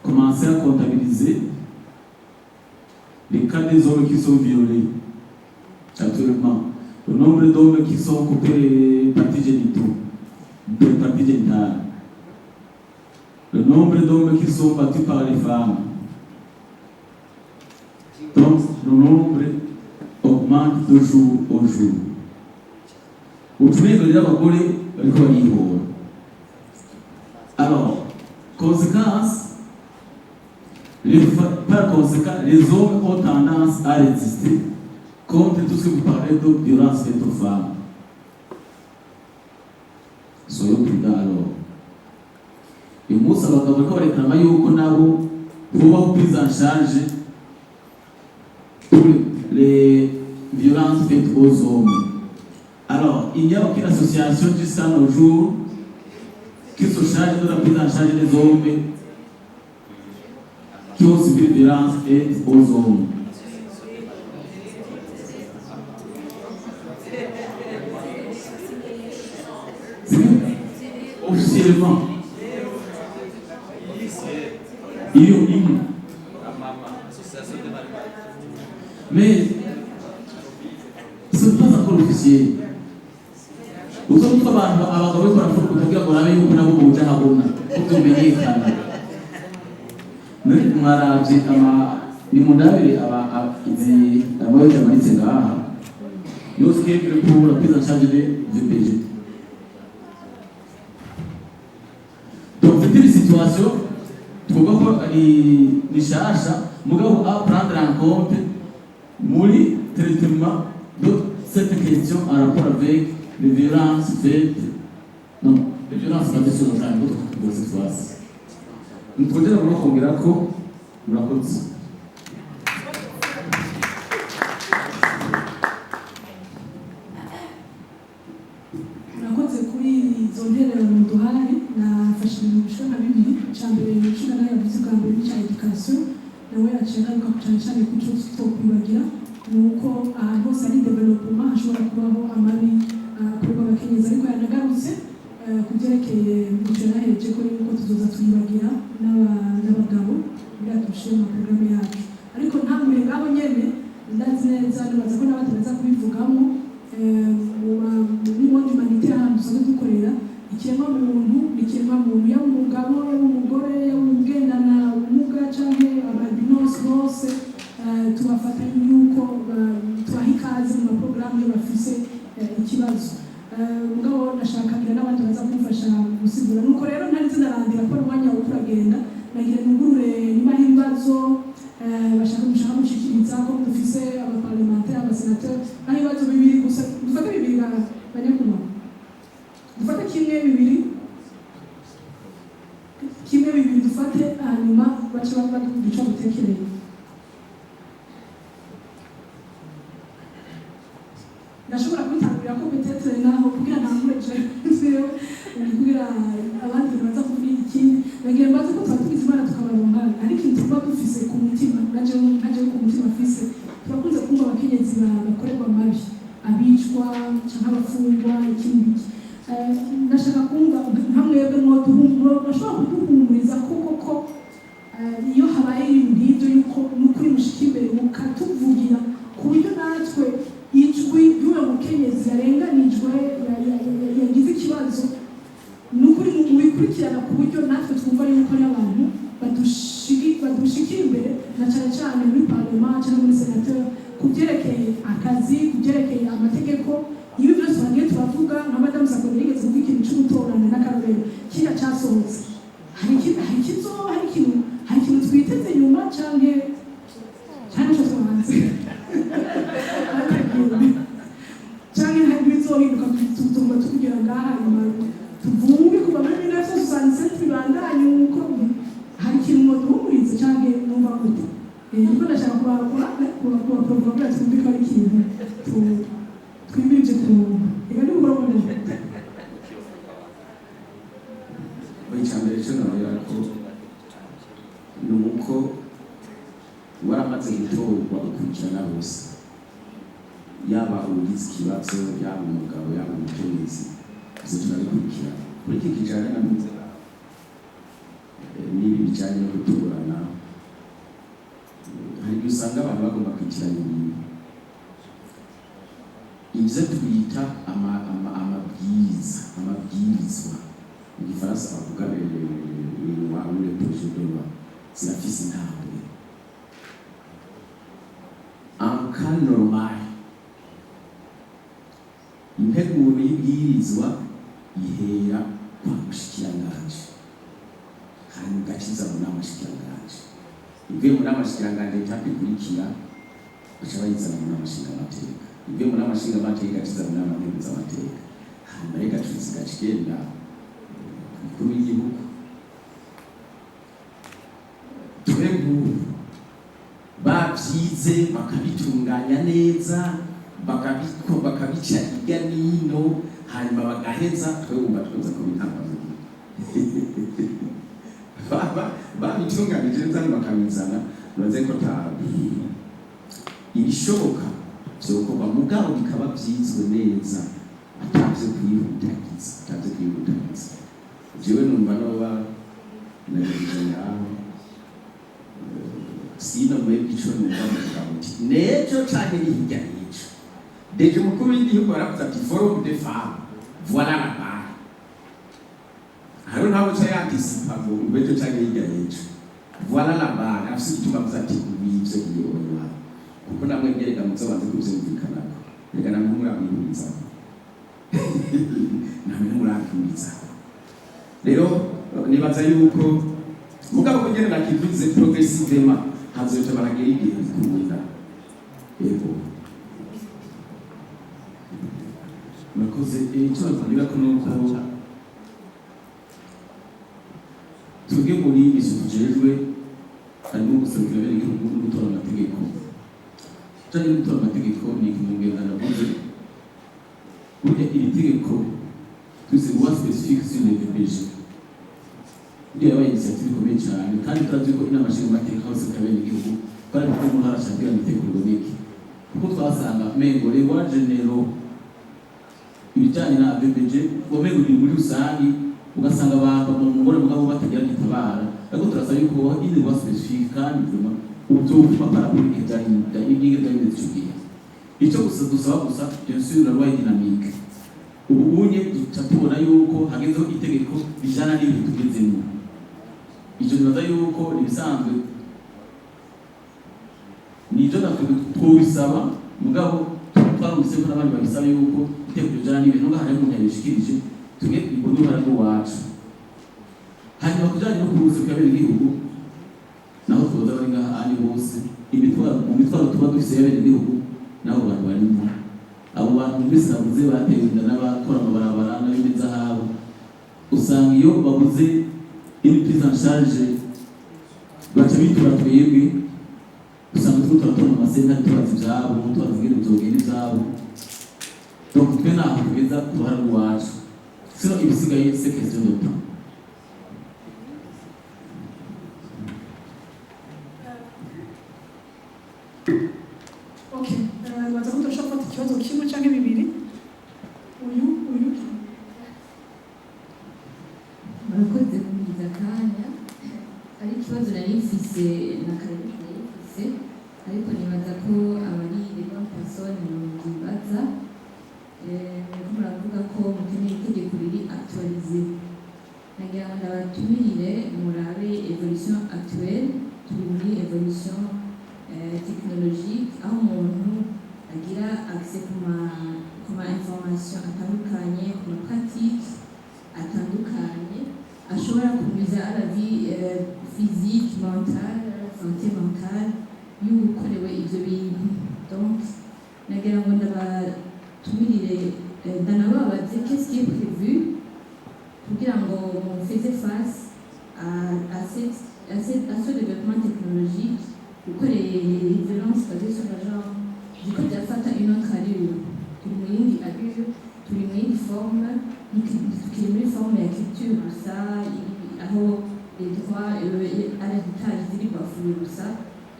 S9: commencez à comptabiliser les cas des hommes qui sont violés actuellement, le nombre d'hommes qui sont coupés les parties génitaux, des parties génitales, le nombre d'hommes qui sont battus par les femmes. Donc, le nombre augmente de jour au jour. Alors, conséquence, par conséquent, les hommes ont tendance à résister contre tout ce que vous parlez de violence faite aux femmes. Soyons prudents alors. Et moi, ça va quand même réclamer pour prise en charge pour les violences faites aux hommes. Alors, il n'y a aucune association jusqu'à nos jours qui se charge de la prise en charge des hommes qui ont subi des violences faites aux hommes. Officiellement, mais ce n'est pas encore officiel. Vous avez pour la prise en charge des VPG. Donc c'est une situation qui cherche à prendre en compte le traitement de cette question en rapport avec les violences faites, non, les violences basées sur le genre, d'autres cette fois-ci. Nous pouvons dire qu'on va vous raconter.
S1: Murakoze kuri izo ntererano muduhaye nafashe ibishoro na bibiri icya mbere inshuro nayo yavuze bwa mbere n'icya education nawe yaciye agaruka cyane cyane ku cyo tutokwibagira ni uko ahantu hose hari development hashobora kubaho amabi akorerwa abakenyezi ariko yanagarutse ku byerekeye icyo nahereje ko yuko tuzoza tuyibagira n'abagabo kugira dushyire mu porogaramu yacu ariko nta mbere ngabo nyene ndazi neza nibaza ko n'abataza kubivugamo muri monde humanitaire ahantu dusanzwe dukorera ikiremwa muntu ikiremwa muntu yaba umugabo yaba umugore yaba umugendana ubumuga cyangwa ababinos bose tubafata yuko tubaha ikaze mu maporogaramu iyo bafise ikibazo mugabo ndashaka kugira n'abandi baza kumfasha gusigura nuko rero ntari zinarandira ko umwanya wo kuragenda nagira nungurure nyuma y'ibibazo bashaka gushikiriza ko dufise abaparlementaire abasenateur naho ibibazo bibiri gusa dufate bibiri banyakubaho dufate kimwe bibiri dufate hanyuma bace baduca gutekereza ndashobora kwitangurira ko petetre naho kugira ntangureje kugira abandi baza kuvuga ikindi nagiye mbaze ko twatugize imana tukabaronka ariko ikintu tuba dufise ku mutima naje ku mutima afise turakunze kumva abakenyezi bakorerwa amabi abicwa cyangwa abafungwa ikindi ndashaka kumva nka mwebwe iyo habaye ibintu nk'ibyo yuko n'ukuri mushika imbere mukatuvugira ku buryo natwe ijwi y'uwo mukenyezi yarenganijwe yagize ikibazo n'ukuri mubikurikirana ku buryo natwe twumva yuko ari abantu badushikira imbere na cyane cyane muri parlement cyangwa muri senateur ku byerekeye akazi ku byerekeye amategeko ibi byose bagiye turavuga nka madamu Sakoni yigeze kuvuga ikintu cy'ugutorana n'akarorero kiriya cyasohotse hari ikintu twiteze nyuma cyangwa icyo twahanze cyangwa hari ibizohinduka tugomba tukugira ngaha nyuma tuvuge kuva muri 1967 bibandanye uko hari ikintu ngo duhumurize cyangwa numva gute niko ndashaka kubaporogramira twumve ko ari ikintu twimirije kumva reka nimugoroba ndashaka
S11: icyambere cyo nawe ko ni uko waramaze gutorwa ukurikirana bose yaba ugize ikibazo yaba umugabo yaba umukenyezi izo turabikurikirana kuri iki kijyanye na muzika n'ibi bijyanye no guturana hari igihe usanga abantu bagomba kwikiranya ibintu ibyo twita amabwirizwa mu gifaransa bavuga le projet de loi zirafise intambwe en cas normal integuro y'ibwirizwa ihera kwa mushikiranganji hanyuma igaciza mu nama shikiranganji ivuye mu nama shikiranganji etape ikurikira baca bayizana mu nama nshingamateka ivuye mu nama nshingamateka igaciza mu nama nkenguzamateka hanyuma igacuza igaca igenda umukuru w'igihugu twe nk'ubu babyize bakabitunganya neza bakabica hirya n'ino hanyuma bagaheza twe wumva tweza ko bitangaza babitunganije neza bakabizana uraze ko ibishoboka byokorwa mugabo bikaba byizwe neza atavyo kwihutagiza jewe numva noba nagize ngaho sino mwebwe ico numva mukabuti nejo canke hirya n'ico deje umukuru w'igihugu baravuze ati forum de femmes voilà la barre haro ntabwo ca yantisipa ngo bejo canke hirya n'ico voilà la barre afise igituma avuze ati wivyo yiyoba kuko namwe byereka muzo banze kuvyumvikanako reka namwe murabihuriza namwe murabihuriza rero nibaza yuko mugabo kugenda nakivuze progressivement hazoca baragera igihe bikunda yego
S9: murakoze icyo navuga ko nuko twebwe muri isi tujejwe harimo guserukira bene igihugu no gutora amategeko cyangwa gutora amategeko ni ikimenyetso navuze burya iri tegeko twise loi spécifique sur les VPG iyo yabaye initiative ikomeye cyane kandi turazi ko inama nshingamateka hose kabene igihugu bari kuko umuntu arashakira itegeko riboneke kuko twasanga mengo lewa genero ibijyanye na VPG womengo ni muri rusange ugasanga abantu mu mugore mugabo batagira gitabara ariko turasaba yuko indi loi spécifique kandi zuma ubutuma parapoli ibyari cyugiye icyo gusa dusaba gusa bien sûr la loi dynamique ubu unye tubona yuko hagezeho itegeko bijana n'ibintu tugezemo icyo nibaza yuko ibisanzwe nibyo natwe twobisaba mugabo twarumvise ko n'abandi babisaba yuko itegeko bijana n'ibintu ngo hari umuntu yabishikirije tuge ibone uruhare rwacu hanyuma kujyanye no kuruhuka bene igihugu naho twoza bari ngaha ari bose mu mitwaro tuba dufise bene igihugu nabo bantu barimo abo bantu mbese nabuze batewe inda n'abakora amabarabara n'abimeza habo usanga iyo babuze une prise en charge baca bitura twebwe usanga turiko turatora mu masenta tubaza ivyabo tubavugira bizogenda ivyabo donc twe naho tugeza ku ruhare rwacu sino ibisigaye c'est question de temps.
S1: Okay, baza ko turashaka gufata ikibazo kimwe cyangwa bibiri. Uyu
S3: murakoze kugiza akanya ari ikibazo nari ndayifise na karere ndayifise ariko nibaza ko abari les bonnes personnes mubibaza muriko muravuga ko mukeneye itegeko riri actualisé nagira ngo ndabatumirire murabe evolution actuelle turi muri evolution technologique aho umuntu agira accès ku ma information atandukanye ku ma pratique atandukanye ashobora kunyuza à la vie physique, mentale, santé mentale y'ukorewe ivyo bintu. Donc nagira ngo ndabatumirire ndanababaze qu'est-ce qui est prévu kugira ngo on faisait face à ce développement technologique kuko les violences basées sur le genre ziko byafata une autre allure turi mu yindi allure turi mu yindi forme tukiri muri forme ya culture gusa aho les droits à l'héritage ziri bafoués gusa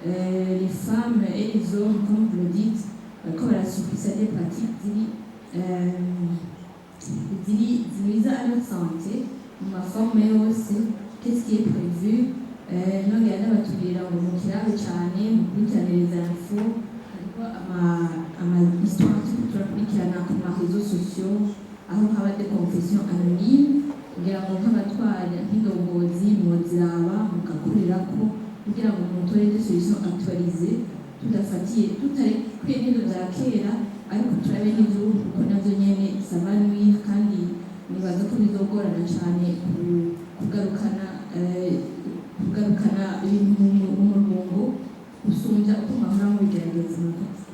S3: les femmes et les hommes comme vous le dites ko barasubisa des pratiques zinuiza à leur santé mu maforme yose. Qu'est-ce qui est prévu nongera ndabaturira ngo mukirabe cyane mukurikiraniriza info ariko ama histoire turakurikirana ku ma réseaux sociaux aho haba des confessions anonymes kugira ngo nk'abatwara nk'indongozi muziraba mugakorerako kugira ngo mutore des solutions actualisées tutarekuye n'izo za kera ariko turabe n'iz'ubu kuko navyo nyene sava nuire kandi nibaza ko bizogorana cyane kugarukana ibintu mu murongo usumbya uko mwahora mubigerageza murakoze.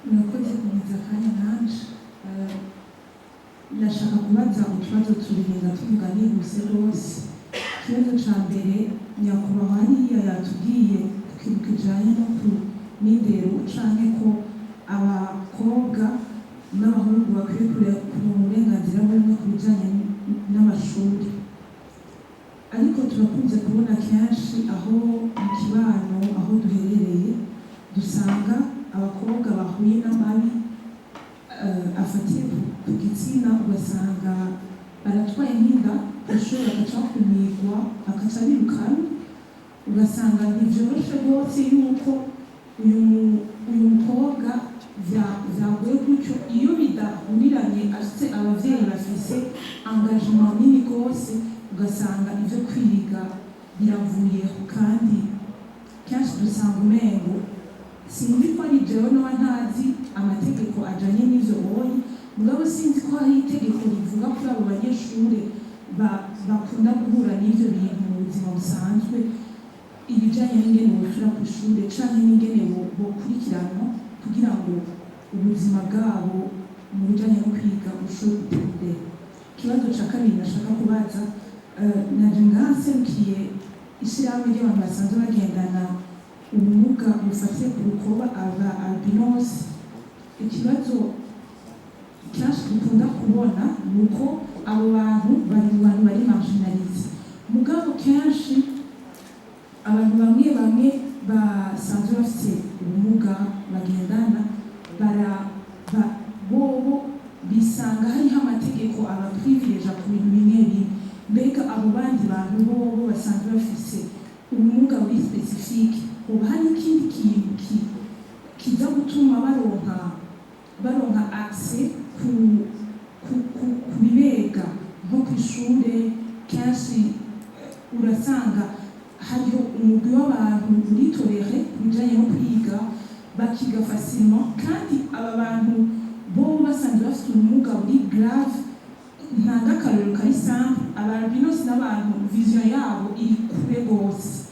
S1: murakoze kumeza akanya nanje ndashaka kubaza utubazo tubiri tuvuga nihuse rwose. Ikibazo ca mbere nyakubahwa hariya yatubwiye ku kintu kijanye no ku n'indero canke ko abakobwa n'abahungu bakwiye kuronka uburenganzira bumwe ku bijanye n'amashuri, ariko turakunze kubona kenshi aho mu kibano aho duherereye dusanga abakobwa bahuye n'amabi afatiye ku gitsina ugasanga baratwaye nk'inda ishuri bagaca bakumirwa bagaca birukana, ugasanga ntibyoroshe rwose yuko uyu mukobwa vyaguye gutyo iyo bidahuriranye afite abavyeyi bafise engagement nini rwose ugasanga ivyo kwiga biravuyeho. Kandi kenshi dusanga umengo sinzi ko ari jewe noba ntazi amategeko ajanye n'ivyo bonye mugabo sinzi ko hari itegeko rivuga kuri abo banyeshure bakunda guhura n'ivyo bintu mu buzima busanzwe ibijanye n'ingene boshura ku ishure canke n'ingene bokurikiranwa kugira ngo ubuzima bwabo mu bijanye no kwiga bushobore gutera imbere. Ikibazo ca kabiri nashaka kubaza naje ngaserukiye ishirahamwe ry'abantu basanzwe bagendana ubumuga bufatiye ku rukoba aba albinos. Ikibazo kenshi dukunda kubona ni uko abo bantu bari mu bantu bari marginalize mugabo kenshi abantu bamwe basanzwe bafite ubumuga bagendana bobo bisanga hariho amategeko abaprivileja ku bintu bimwe bimwe, mbega abo bandi bantu bobo basanzwe bafise ubumuga buri specifique ubu hari ikindi kintu kiza gutuma baronka accès ku bibega nko ku ishure. Kenshi urasanga hariho umugwi w'abantu uritorere ku bijanye no kwiga bakiga facilement, kandi aba bantu bo basanzwe bafite ubumuga buri grave. Ntanga akarorero kari simple, abalbinos n'abantu vision yabo iri kure rwose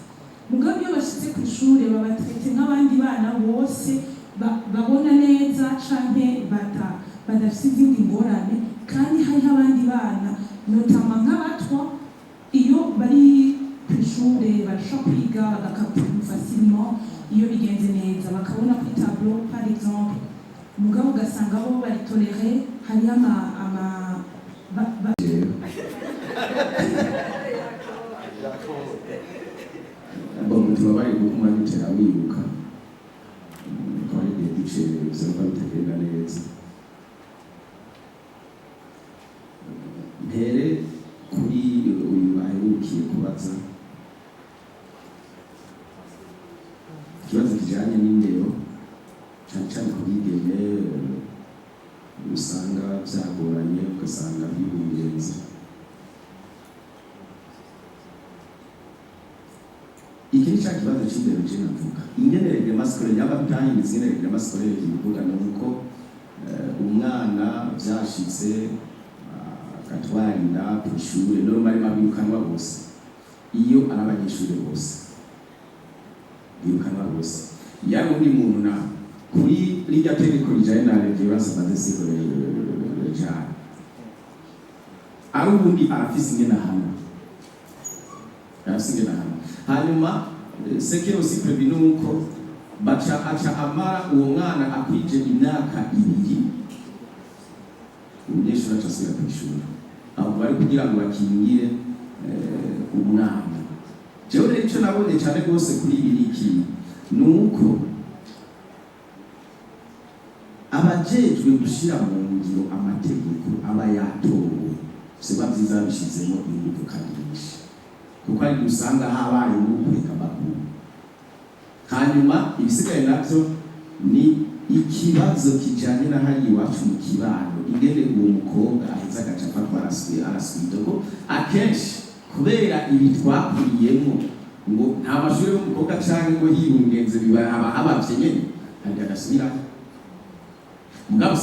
S1: mugabo iyo bashitse ku ishure babatrete nk'abandi bana bose babona neza canke badafite izindi ngorane. Kandi hariho abandi bana notama nk'abatwa iyo bari ku ishure barusha kwiga bagakapura facilement iyo bigenze neza bakabona kuri tableau par exemple, mugabo ugasanga bo baritorere hariho
S11: umutima bari gukuma bitera wibuka twari igihe ducereye usanga bitagenda neza. Mpere kubaza ikibazo kijyanye n'indero cyane cyane ku bigeme usanga byagoranye ugasanga bibungenze. Iki ni cya kibazo cy'indero je navuga ingene reglement scolaire yaba bitahindutse ingene reglement scolaire ivuga ni uko umwana byashitse agatwarira ku ishuri normal babirukanwa bose iyo ari abanyeshuri bose birukanwa bose yaba undi muntu na kuri rijya tegeko rijyanye na violence basée sur le genre ari ubundi arafise ingene ahana hanyuma seke aussi prévu nuko aca amara uwo mwana akwije imyaka 2 umunyeshuri aca asubira ku ishuri aho bari kugira ngo bakingire umwana. Jewe rero icyo nabonye cyane rwose kuri ibi niki nuko abajejwe gushyira mu ngiro amategeko aba yatowe siba byiza bishizemo ingufu kanyinshi kuko ari usanga habaye ukweka makuru. Hanyuma ibisigaye navyo ni ikibazo kijanye na hali iwacu mu kibano ingene uwo mukobwa aheza agaca afatwa arasubira ko akenshi kubera ibi twakuriyemo ngo nta mashuri y'umukobwa canke ngo yibungenze biba abavye nyene kandi agasubira mugabo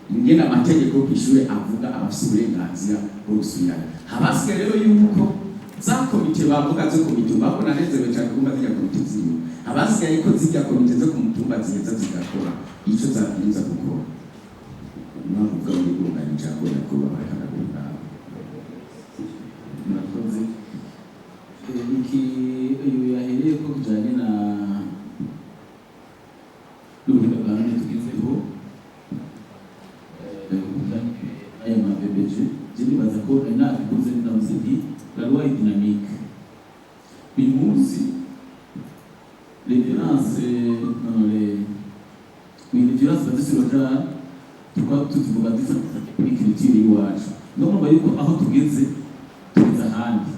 S11: ingene amategeko kw'ishure avuga abafise uburenganzira bwo gusubirana. Habasigaye rero yuko za komite bavuga zo komite babona nezewe cyane kumva zijya komite zimwe abasigaye ko zijya komite zo ku mutumba ziheza zigakora icyo zabwiriza gukora navuga ngo ubunganye cyangwa yakuba bakanabona
S9: nakoze iki yahereye ko bijyanye na n'ubuhinga bwa none tugezeho aya mabebeje ndibaza ko nabikoze ndavuze nti la loi est dynamique. Uyu munsi les violences basées sur le genre tukaba tukivuga dufata kuri culture y'iwacu ndumva yuko aho tugeze ahandi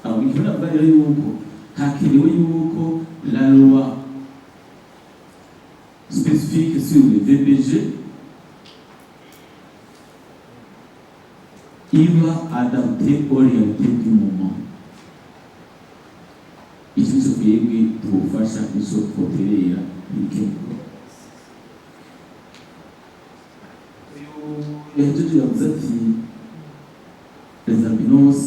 S9: aho bintu navuga rero yuko hakenewe yuko la loi spécifique sur les VBG iba adaptée aux réalités du moment. Icyo twebwe tubufasha iso twoterera ibikenewe. Yahejeje yavuze ati les albinos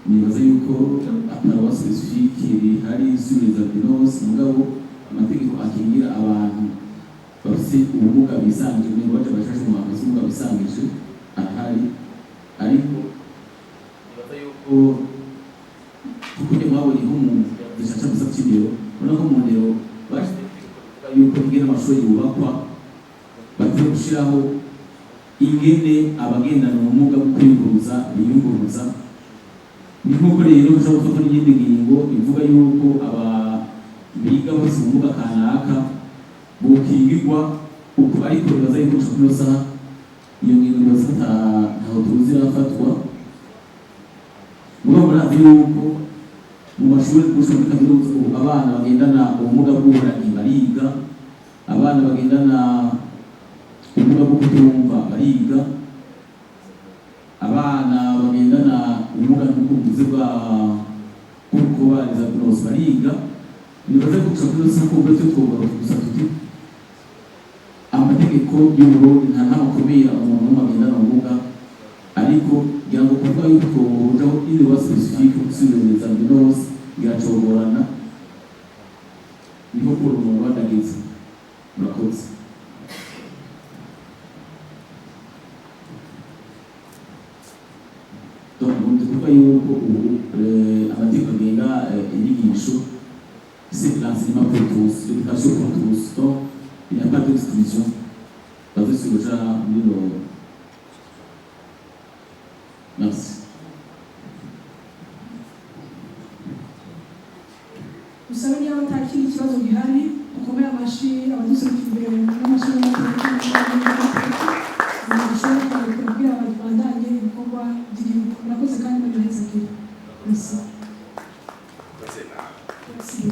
S9: nibaza yuko atarawa spécifique hari sur les albinos mugabo amategeko akingira abantu bafite ubumuga bisangije n'ubwo bashashe mu bafite ubumuga bisangije ahari ariko nibaza yuko kuko mwabonye nk'umuntu gishaca gusa cy'ibiro urabona ko mu ndero bashyize yuko ingene amashuri yubakwa bagiye gushyiraho ingene abagendana ubumuga bwo kwiyunguruza biyunguruza. Ni nk'uko rero ushobora gufata n'iyindi ngingo ivuga yuko biga bafite ubumuga kanaka bukingirwa uko ariko bibaza yuko ushobora kunoza iyo ngingo bibaza ntaho tuzi irafatwa. Mugabo murazi yuko mu mashuri gushika muri kaminuza abana bagendana ubumuga bw'uburangi bariga, abana bagendana ubumuga bwo kutumva bariga, abana bagendana ubumuga bw'ubuvuzi bw'ukubariza bwose bariga. Nibaza ko gushika muri sako bwose twogora gusa tuti amategeko y'Uburundi nta namakomera umuntu bagendana ubumuga ariko kugira ngo kuvuga yuko ujaho ile wa specifique kusubiza albinos biracogorana niho ko umuntu wadagize murakoze. Donc kuvuga yuko amategeko agenga inyigisho c'est l'enseignement pour tous, l'éducation pour tous, donc il n'y a pas d'exclusion basée sur le genre ni le. Merci.
S1: Musabe niba batakiri ikibazo gihari mukomere amashyi abaduserukira imbere n'amashyi y'amategeko kubwira abandanye ibikorwa by'igihugu. Murakoze kandi muri wese akiri Merci. Merci.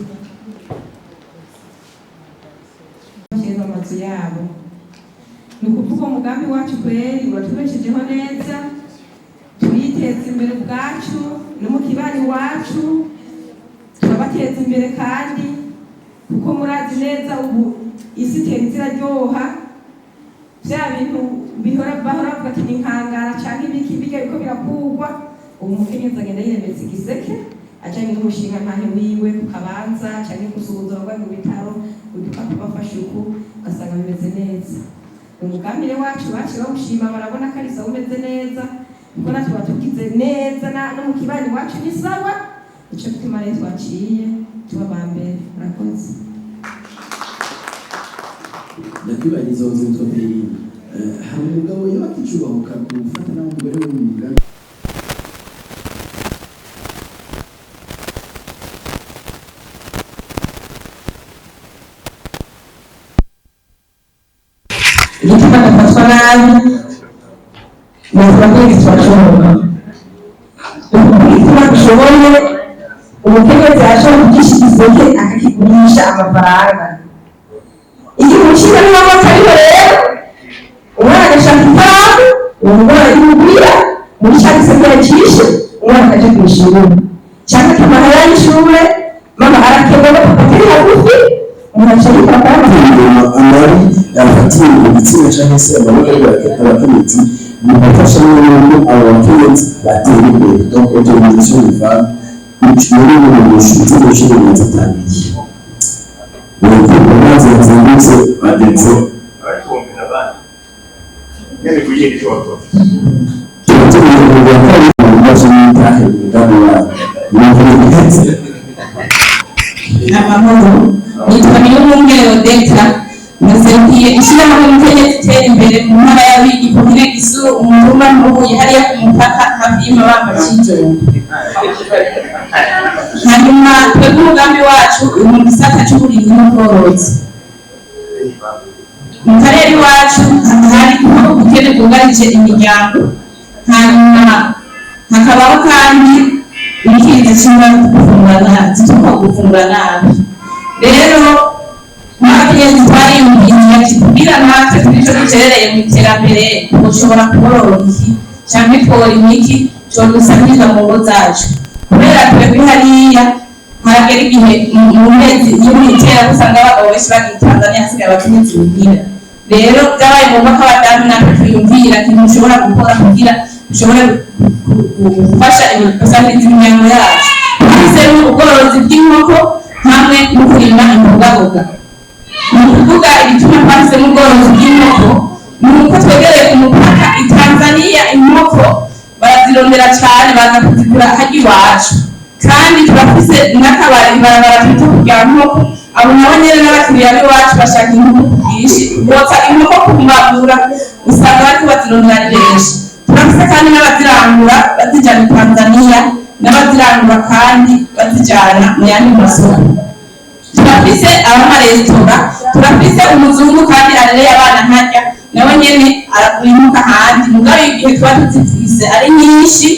S12: Amazu yabo ni ukuvuga umugambi wacu kweri uratubeshejeho neza, tuyiteza imbere ubwacu no mu kibani wacu turabateza imbere kandi kuko murazi neza ubu isi itera iraryoha, bya bintu bahora bavuga ati ni inkangara cyangwa ibiki bijya biko birakugwa, ubu umukenyezi agenda yiremetse igiseke ajyanye n'umushinga ntahe wiwe ku kabanza cyangwa gusuhuza abarwayi mu bitaro udukapu bafashe uku ugasanga bimeze neza. Umugambi wacu bacu bawushima barabona ko ari sawa umeze neza, kuko natwe batugize neza no mu kibani wacu ni sawa, icyo gituma rero twaciye tuba ba mbere. Murakoze.
S13: ndakwibariza wazo witwa Perine, hari umugabo yubaka icyubahuka gufata n'umugore we mu mugambi
S7: igituma adafatwa nabi navuga ko twashoboka igituma dushoboye umukenyezi ashobora kugisha igiseke akakigurisha amafaranga. iyo umushinga niba atariho rero umwana agashaka ifaranga uwo mugore arimugurira muri cya giseke yacishe umwana akaja ku ishuri cyangwa akamahera y'ishure mama arakenera papa atari hagufi umuntu aca papa
S2: amari yafatiye igitsina cyangwa se amaboko y'abakenyezi mu gufasha n'uburyo abo bakenyezi batera imbere. Donc autorisation des femmes muri mu nshuti z'ubushinganye zitangiye ubu amazi yazindutse bageze
S14: nyine kugira icyo wakoze
S2: tubateganya kugira ko ari ibibazo n'itahe umugambi wabo n'ubuvuzi.
S7: amahoro nitwa Niyomwungere Odeta, naserukiye ishyirahamwe umukenyezi itera imbere mu ntara ya Ruyigi komine Gisuru umutumba n'ubuye hariya ku mupaka hafi y'Imabamba Kijombo. hanyuma twebwe umugambi wacu uri mu gisata cy'uburinzi n'ubworozi. mu karere iwacu hari ubukene bwugarije imiryango, hanyuma hakabaho kandi ibikiriza cy'indwara zituruka ku gufungura nabi. rero nk'abakenyezi twariyumviriye ati kugira natwe turico duterereye mu iterambere dushobora kuborora iki cyangwa ikora imiki cyodusangiza mu ngo zacu, kubera twebwe hariya haragera igihe mu mezi yo mwitera usanga abagabo benshi bagiye Tanzania hasigaye abakenyezi muhira. rero byabaye ngombwa ko abadamu natwe twiyumvira ikintu dushobora gukora kugira dushobore gufasha gusangiza imiryango yacu. twahisemo ubworozi bw'inkoko hamwe no kurima imbogaboga. ni ukuvuga ibituma twahisemo ubworozi bw'inkoko ni uko twegereye ku mupaka i Tanzania inkoko barazirondera cyane baza kuzigura hajya iwacu, kandi turafise n'akabari barabara twita kurya nkoko, abo nabo nyene n'abakiriya b'iwacu bashaka inkoko ku bwinshi, botsa inkoko ku magura usanga bariko bazirondera ari benshi. turafise kandi n'abazirangura bazijana i Tanzania n'abazirangura kandi bazijana mu yandi masoko. turafise abamaresitora, turafise umuzungu kandi arereye abana ntarya nawe nyene aragura inkoko ahandi, mugabo igihe tuba tuzifise ari nyinshi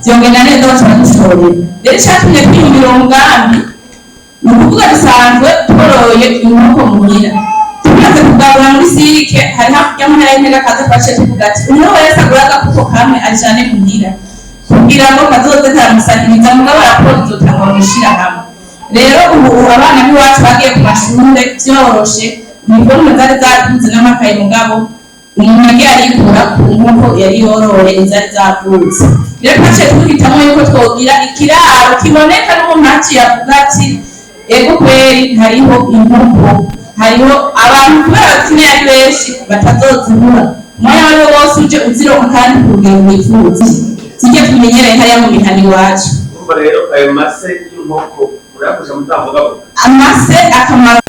S7: byongera neza aho turadushoboye. rero icyatumye twiyumvira uwo mugambi ni ukuvuga dusanzwe tworoye inkoko muhira, tumaze kugabura muri sirike hari hakurya muhira y'intega kaza twaciye tuvuga ati umuntu wese agura agakoko kamwe ajane muhira kugira ngo kazoze karamusahiriza, mugabo raporo izotangwa mu ishirahamwe. rero ubu abana b'iwacu bagiye ku mashure byoroshe, uniforme zari zaduze n'amakaye, mugabo umuntu yagiye arikura ku nkoko yari yorore izari zavutse. rero twaciye duhitamo yuko twogira ikiraro kiboneka n'umuntu haciye avuga ati ego kweri hariho inkoko, hariho abantu kubera abakeneye ari benshi batazozibura, umwanya wariwo wose uje uzironka kandi ku rugero wifuza, sijye tumenyereye hariya mu mihana iwacu.
S14: urumva rero ayo mase y'inkoko murakoresha mutavuga ngo
S7: amase akamaro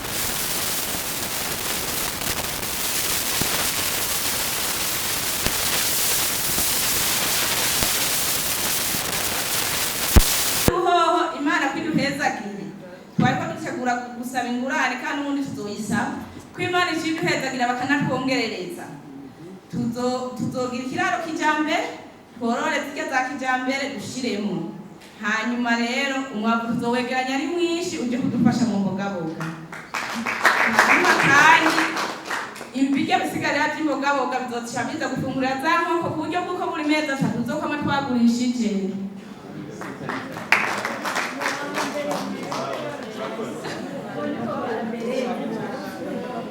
S12: gusaba ingurane kandi ubundi tuzoyisaba ko Imana ikiduhezagira bakanatwongerereza. tuzogira ikiraro kijambere, tworore zirya za kijambere dushiremo, hanyuma rero umwavu tuzowegeranya ari mwinshi uje kudufasha mu mbogaboga. Hanyuma kandi ibiryo bisigarira by'imbogaboga bizoca biza gufungurira za nkoko ku buryo bw'uko buri mezi 3 tuzokwama twagurishije.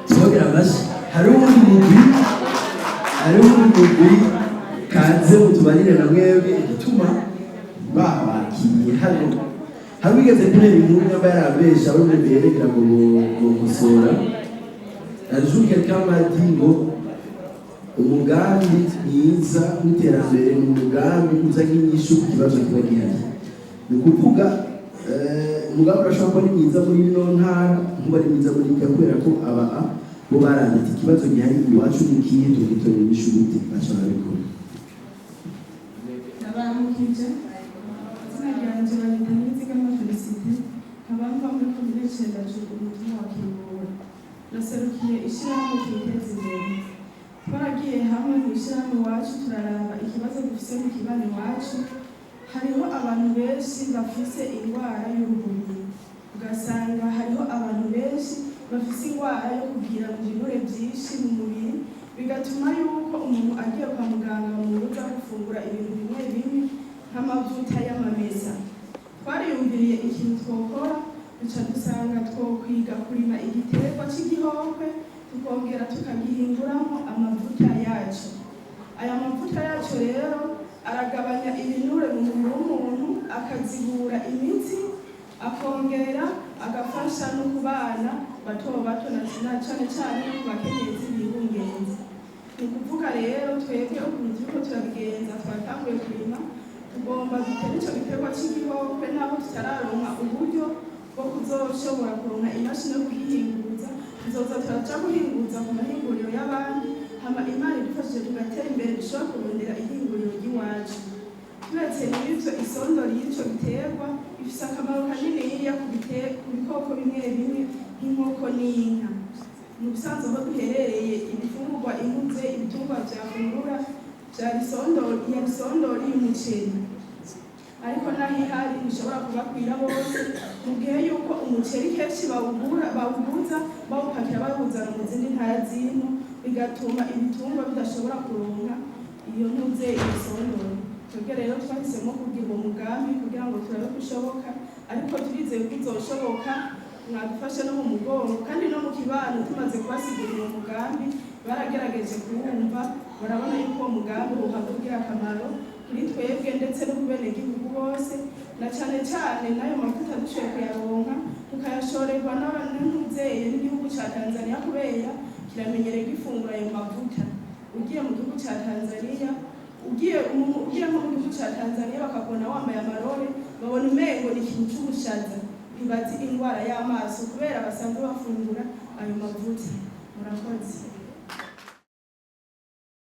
S13: Twogira amashyi. Hariho umugwi kaze mutubarire na mwebwe igituma babakiriye hano. Hari wigeze kureba inkuru yaba yarabesha abo mbere kugira ngo gukosora. Ajou quelqu'un m'a dit ngo umugambi mwiza w'iterambere ni umugambi uza nk'inyishu ku kibazo kiba gihari. Ni ukuvuga umugambi urashobora kuba ari mwiza muri ino ntara nkuba ari mwiza muri ibyo kubera ko bo baranditse ikibazo gihari iwacu ni ikihe tugitorera inyishu gute baca barabikora.
S1: Abamukije izina ryanjye banyita Nizigama Felicite nkaba muri komine Cendajuru umutima wa Kimbura. Naserukiye ishyirahamwe twiteza imbere. Twaragiye hamwe mu ishyirahamwe iwacu turaraba ikibazo dufise mu kibano iwacu. Hariho abantu benshi bafise indwara y'uruhumyi, ugasanga hariho abantu benshi bafise indwara yo kugira ngo ibinure byinshi mu mubiri, bigatuma yuko umuntu agiye kwa muganga bamubuza gufungura ibintu bimwe bimwe nk'amavuta y'amamesa. Twariyumviriye ikintu twokora, duca dusanga twokwiga kurima igiterwa cy'igihokwe tukongera tukagihinguramo amavuta yacu. Aya mavuta yacu rero aragabanya ibinure mu mubiri w'umuntu, akazibura imitsi, akongera agafasha no ku bana bato bato na cyane cyane no ku bakenyezi bibungenze. Ni ukuvuga rero twebwe ukuntu turiko turabigenza twatanguye kurima, tugomba dutere icyo giterwa cy'igihokwe naho tutararonka uburyo bwo kuzoshobora kuronka imashini yo kugihinguza. Tuzoza turaja guhinguza ku mahinguriro y'abandi, hama Imana idufashije tugatera imbere dushobora kurondera ihinguriro ry'iwacu. Turetse n'ivyo isondo ry'ico giterwa ifise akamaro kaniniya ku bikoko bimwe bimwe nk'inkoko n'inka. Mu bisanzwe aho duherereye ibifungurwa inkuze ibitungwa vyafungura vyari isondori y'umuceri, ariko naho ihari bishobora kubakwira bose, mu gihe yuko umuceri kenshi bawuguza bawupakira bawuzana mu zindi ntara zino, bigatuma ibitungwa bidashobora kuronka iyo ntuze iyo sondori. Twebwe rero twahisemo kugira uwo mugambi kugira ngo turabe ko ushoboka, ariko turizeye ko uzoshoboka. Mwadufashe no mu mugongo kandi no mu kibano tumaze kubasigurira uwo mugambi baragerageje kuwumva, barabona yuko uwo mugambi uhakugira akamaro kuri twebwe ndetse no ku benegihugu bose, na cyane cyane n'ayo mavuta dushoboye kuyaronka tukayashorerwa n'abantuzeye n'igihugu cya Tanzania kubera kiramenyereye gifungura ayo mavuta. Ugiye mu gihugu cya Tanzania ugiye nko mu gihugu cya Tanzania bakabona wambaye amarore babona umengo ni ikintu cy'ubushaza, bibazi indwara y'amaso kubera basanzwe bafungura ayo mavuta. Murakoze.